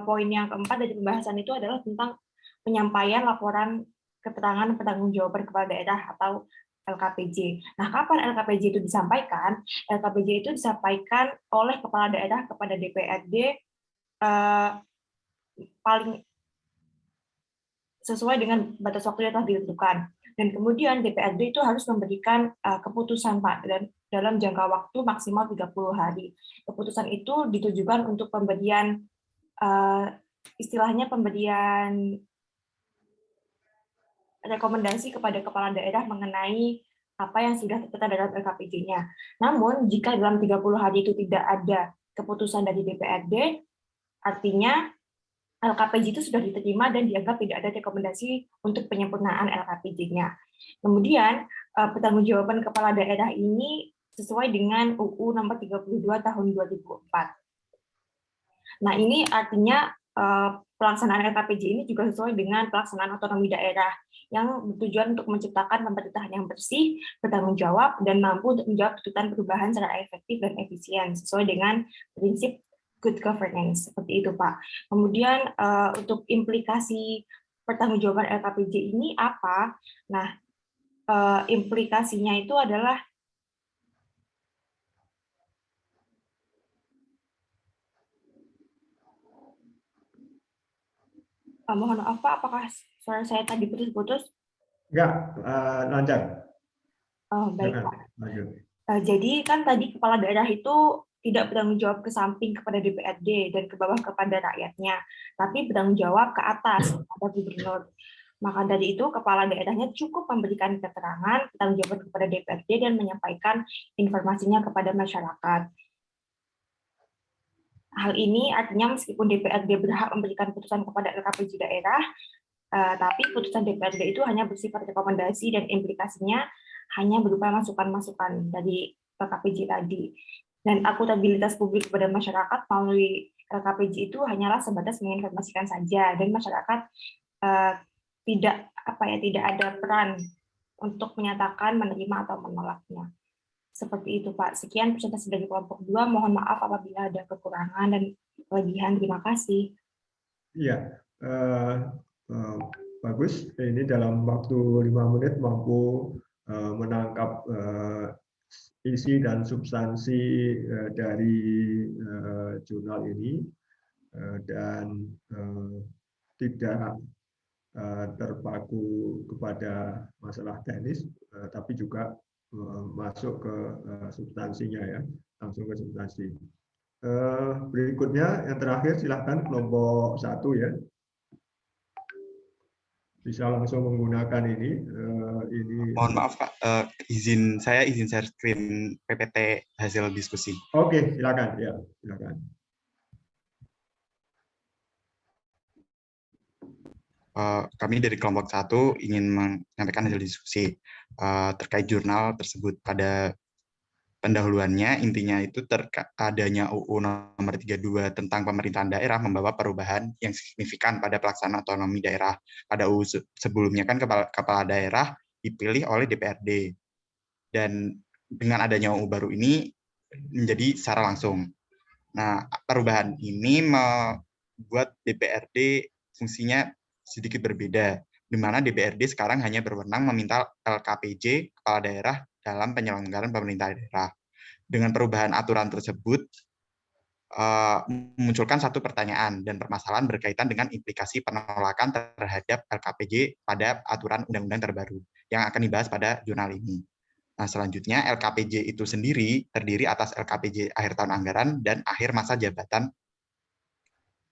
poin yang keempat dari pembahasan itu adalah tentang penyampaian laporan keterangan pertanggungjawaban kepala daerah atau LKPJ. Nah, kapan LKPJ itu disampaikan? LKPJ itu disampaikan oleh kepala daerah kepada DPRD paling sesuai dengan batas waktu yang telah ditentukan. Dan kemudian DPRD itu harus memberikan keputusan Pak dalam jangka waktu maksimal 30 hari. Keputusan itu ditujukan untuk pemberian istilahnya pemberian rekomendasi kepada kepala daerah mengenai apa yang sudah tertera dalam LKPJ-nya. Namun, jika dalam 30 hari itu tidak ada keputusan dari DPRD, artinya LKPJ itu sudah diterima dan dianggap tidak ada rekomendasi untuk penyempurnaan LKPJ-nya. Kemudian, pertanggungjawaban kepala daerah ini sesuai dengan UU nomor 32 tahun 2004. Nah, ini artinya pelaksanaan LKPJ ini juga sesuai dengan pelaksanaan otonomi daerah yang bertujuan untuk menciptakan pemerintahan yang bersih, bertanggung jawab, dan mampu untuk menjawab tuntutan perubahan secara efektif dan efisien sesuai dengan prinsip good governance. Seperti itu, Pak. Kemudian untuk implikasi pertanggungjawaban LKPJ ini apa? Nah, implikasinya itu adalah mohon maaf Pak, apakah suara saya tadi putus-putus? Enggak, lancar. Oh, baik Silakan, Pak. lanjut. Jadi kan tadi kepala daerah itu tidak bertanggung jawab ke samping kepada DPRD dan ke bawah kepada rakyatnya, tapi bertanggung jawab ke atas kepada gubernur. Maka dari itu kepala daerahnya cukup memberikan keterangan, bertanggung jawab kepada DPRD dan menyampaikan informasinya kepada masyarakat. Hal ini artinya meskipun DPRD berhak memberikan putusan kepada LKPJ daerah, tapi putusan DPRD itu hanya bersifat rekomendasi dan implikasinya hanya berupa masukan-masukan dari LKPJ tadi. Dan akuntabilitas publik kepada masyarakat melalui LKPJ itu hanyalah sebatas menginformasikan saja, dan masyarakat tidak ada peran untuk menyatakan menerima atau menolaknya. Seperti itu, Pak. Sekian presentasi dari kelompok 2. Mohon maaf apabila ada kekurangan dan kelebihan. Terima kasih. Iya, bagus. Ini dalam waktu 5 menit mampu menangkap isi dan substansi dari jurnal ini dan tidak terpaku kepada masalah teknis, tapi juga masuk ke substansinya ya, langsung ke substansi. Berikutnya yang terakhir silakan kelompok 1 ya. bisa langsung menggunakan ini. Mohon maaf Pak, izin share screen PPT hasil diskusi. Oke, silakan ya, silakan. Kami dari kelompok 1 ingin menyampaikan hasil diskusi terkait jurnal tersebut. Pada pendahuluannya, intinya itu adanya UU nomor 32 tentang pemerintahan daerah membawa perubahan yang signifikan pada pelaksanaan otonomi daerah. Pada UU sebelumnya kan kepala daerah dipilih oleh DPRD. Dan dengan adanya UU baru ini menjadi secara langsung. Nah, perubahan ini membuat DPRD fungsinya sedikit berbeda, di mana DPRD sekarang hanya berwenang meminta LKPJ, kepala daerah, dalam penyelenggaraan pemerintahan daerah. Dengan perubahan aturan tersebut, memunculkan satu pertanyaan dan permasalahan berkaitan dengan implikasi penolakan terhadap LKPJ pada aturan undang-undang terbaru yang akan dibahas pada jurnal ini. Nah, selanjutnya LKPJ itu sendiri terdiri atas LKPJ akhir tahun anggaran dan akhir masa jabatan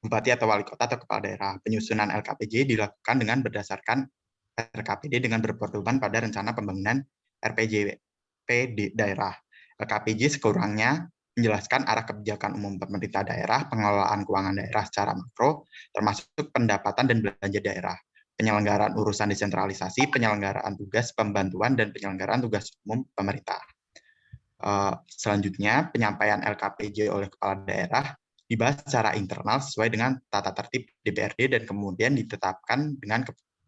bupati atau wali kota atau kepala daerah. Penyusunan LKPJ dilakukan dengan berdasarkan RKPD dengan berpedoman pada rencana pembangunan RPJP di daerah. LKPJ sekurangnya menjelaskan arah kebijakan umum pemerintah daerah, pengelolaan keuangan daerah secara makro, termasuk pendapatan dan belanja daerah, penyelenggaraan urusan desentralisasi, penyelenggaraan tugas pembantuan, dan penyelenggaraan tugas umum pemerintah. Selanjutnya, penyampaian LKPJ oleh kepala daerah dibahas secara internal sesuai dengan tata tertib DPRD dan kemudian ditetapkan dengan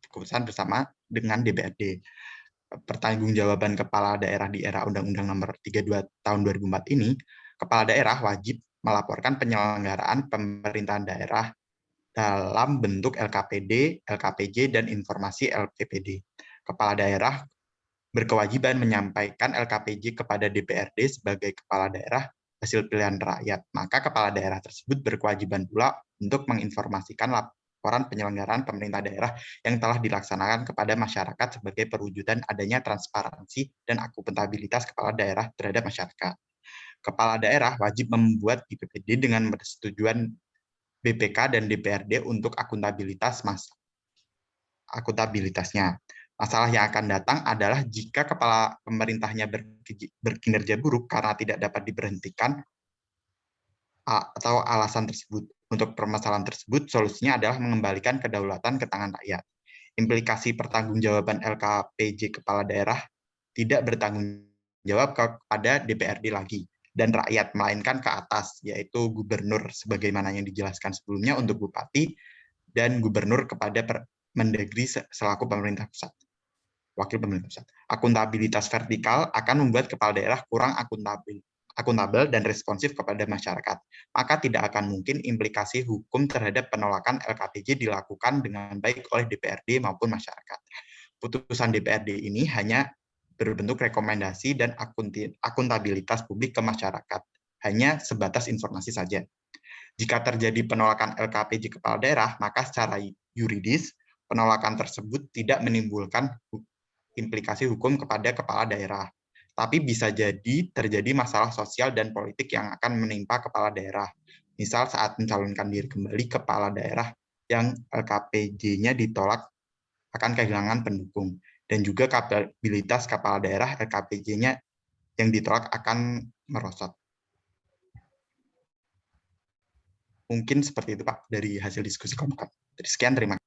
keputusan bersama dengan DPRD. Pertanggungjawaban kepala daerah di era Undang-Undang Nomor 32 Tahun 2004 ini, kepala daerah wajib melaporkan penyelenggaraan pemerintahan daerah dalam bentuk LKPD, LKPJ, dan informasi LPPD. Kepala daerah berkewajiban menyampaikan LKPJ kepada DPRD sebagai kepala daerah hasil pilihan rakyat. Maka kepala daerah tersebut berkewajiban pula untuk menginformasikan laporan penyelenggaraan pemerintah daerah yang telah dilaksanakan kepada masyarakat sebagai perwujudan adanya transparansi dan akuntabilitas kepala daerah terhadap masyarakat. Kepala daerah wajib membuat IPPD dengan persetujuan BPK dan DPRD untuk akuntabilitasnya. Masalah yang akan datang adalah jika kepala pemerintahnya berkinerja buruk karena tidak dapat diberhentikan atau alasan tersebut. Untuk permasalahan tersebut, solusinya adalah mengembalikan kedaulatan ke tangan rakyat. Implikasi pertanggungjawaban LKPJ kepala daerah tidak bertanggung jawab kepada DPRD lagi dan rakyat, melainkan ke atas, yaitu gubernur sebagaimana yang dijelaskan sebelumnya untuk bupati dan gubernur kepada Mendagri selaku pemerintah pusat. Wakil pemerintah pusat. Akuntabilitas vertikal akan membuat kepala daerah kurang akuntabel dan responsif kepada masyarakat. Maka tidak akan mungkin implikasi hukum terhadap penolakan LKPJ dilakukan dengan baik oleh DPRD maupun masyarakat. Putusan DPRD ini hanya berbentuk rekomendasi dan akuntabilitas publik ke masyarakat. Hanya sebatas informasi saja. Jika terjadi penolakan LKPJ kepala daerah, maka secara yuridis penolakan tersebut tidak menimbulkan implikasi hukum kepada kepala daerah, tapi bisa jadi terjadi masalah sosial dan politik yang akan menimpa kepala daerah. Misal saat mencalonkan diri kembali, kepala daerah yang LKPJ-nya ditolak akan kehilangan pendukung, dan juga kapabilitas kepala daerah LKPJ-nya yang ditolak akan merosot. Mungkin seperti itu Pak dari hasil diskusi kelompok. Sekian, terima kasih.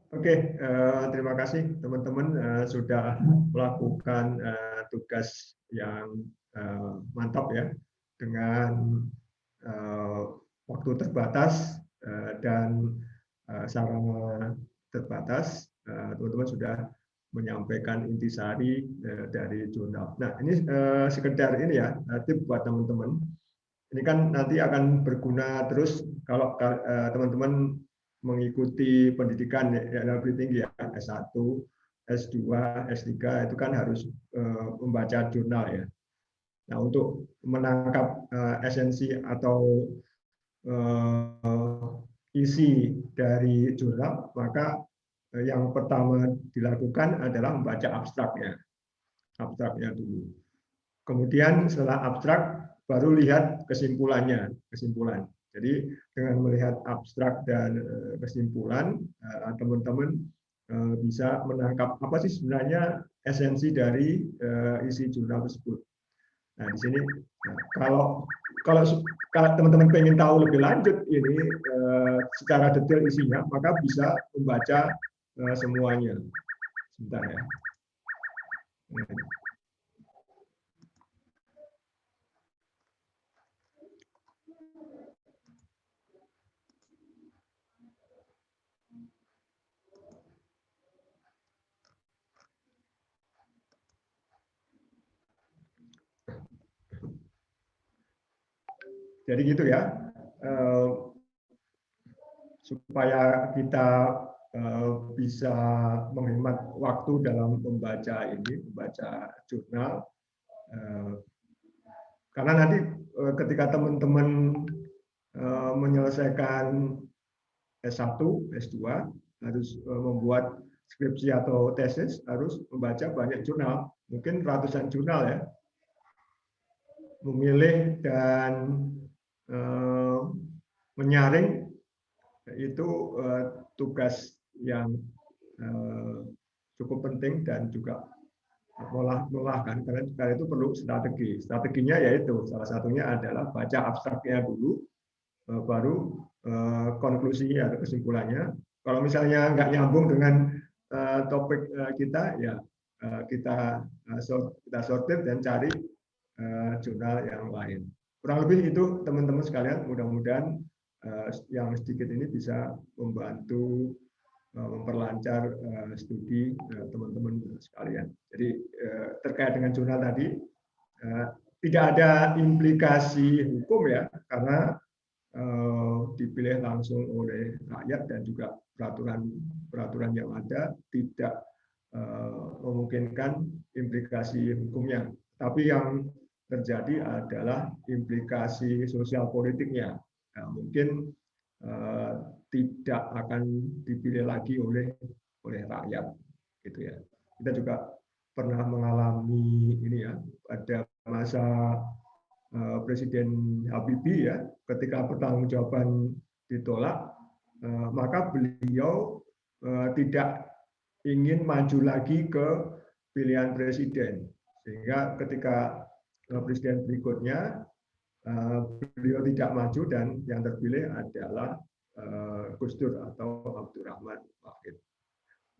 Oke, terima kasih teman-teman sudah melakukan tugas yang mantap ya, dengan waktu terbatas dan sarana terbatas. Teman-teman sudah menyampaikan intisari dari jurnal. Nah, ini sekedar ini ya, tip buat teman-teman. Ini kan nanti akan berguna terus kalau teman-teman mengikuti pendidikan yang lebih tinggi ya, S1, S2, S3 itu kan harus membaca jurnal ya. Nah, untuk menangkap esensi atau isi dari jurnal, maka yang pertama dilakukan adalah membaca abstraknya dulu. Kemudian setelah abstrak baru lihat kesimpulan. Jadi dengan melihat abstrak dan kesimpulan, teman-teman bisa menangkap apa sih sebenarnya esensi dari isi jurnal tersebut. Nah, di sini kalau teman-teman pengen tahu lebih lanjut ini secara detail isinya, maka bisa membaca semuanya. Sebentar ya. Jadi gitu ya, supaya kita bisa menghemat waktu dalam membaca jurnal. Karena nanti ketika teman-teman menyelesaikan S1, S2, harus membuat skripsi atau tesis, harus membaca banyak jurnal, mungkin ratusan jurnal ya. Memilih dan menyaring itu tugas yang cukup penting dan juga melelahkan, karena itu perlu strategi. Strateginya yaitu salah satunya adalah baca abstraknya dulu, baru konklusinya atau kesimpulannya. Kalau misalnya nggak nyambung dengan topik kita, ya kita sortir dan cari jurnal yang lain. Kurang lebih itu teman-teman sekalian, mudah-mudahan yang sedikit ini bisa membantu memperlancar studi teman-teman sekalian. Jadi terkait dengan jurnal tadi, tidak ada implikasi hukum ya, karena dipilih langsung oleh rakyat dan juga peraturan yang ada tidak memungkinkan implikasi hukumnya. Tapi yang terjadi adalah implikasi sosial politiknya. Nah, mungkin tidak akan dipilih lagi oleh rakyat, gitu ya. Kita juga pernah mengalami ini ya, pada masa Presiden Habibie ya, ketika pertanggungjawaban ditolak, maka beliau tidak ingin maju lagi ke pilihan presiden, sehingga ketika presiden berikutnya beliau tidak maju dan yang terpilih adalah Gus Dur atau Abdurrahman Wahid.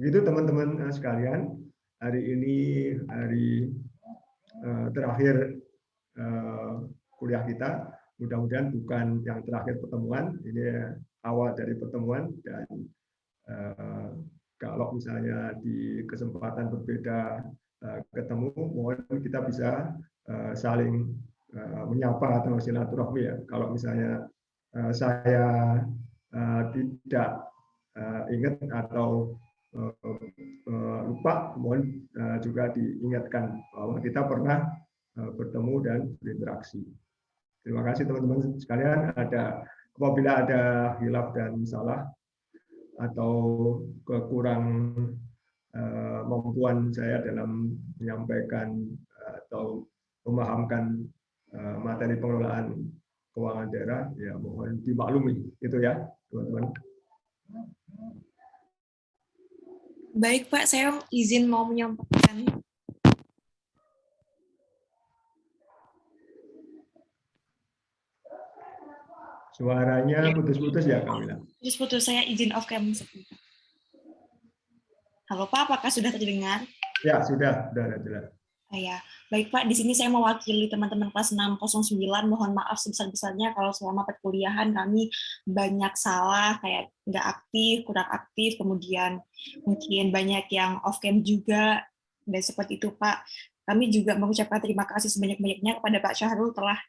Begitu teman-teman sekalian, hari ini hari terakhir kuliah kita. Mudah-mudahan bukan yang terakhir pertemuan, ini awal dari pertemuan, dan kalau misalnya di kesempatan berbeda ketemu, mohon kita bisa saling menyapa atau silaturahmi ya. Kalau misalnya saya tidak ingat atau lupa, mohon juga diingatkan bahwa kita pernah bertemu dan berinteraksi. Terima kasih teman-teman sekalian. Apabila ada khilaf dan salah atau kekurang kemampuan saya dalam menyampaikan atau memahamkan materi pengelolaan keuangan daerah, ya mohon dimaklumi, itu ya teman-teman. Baik Pak, saya izin mau menyampaikan. Suaranya putus-putus ya, Kamila. Putus-putus, saya izin off cam sebentar. Halo Pak, apakah sudah terdengar? Ya, sudah jelas. Ya, baik Pak, di sini saya mewakili teman-teman kelas 609, mohon maaf sebesar-besarnya kalau selama perkuliahan kami banyak salah, kayak nggak aktif, kurang aktif, kemudian mungkin banyak yang off cam juga, dan seperti itu Pak. Kami juga mengucapkan terima kasih sebanyak-banyaknya kepada Pak Syahrul telah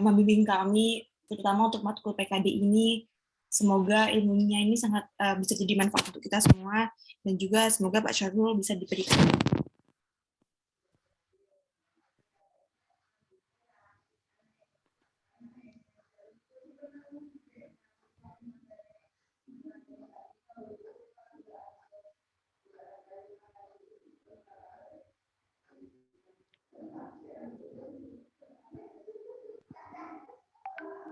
membimbing kami, terutama untuk matkul PKD ini. Semoga ilmunya ini sangat bisa jadi manfaat untuk kita semua, dan juga semoga Pak Syahrul bisa diberikan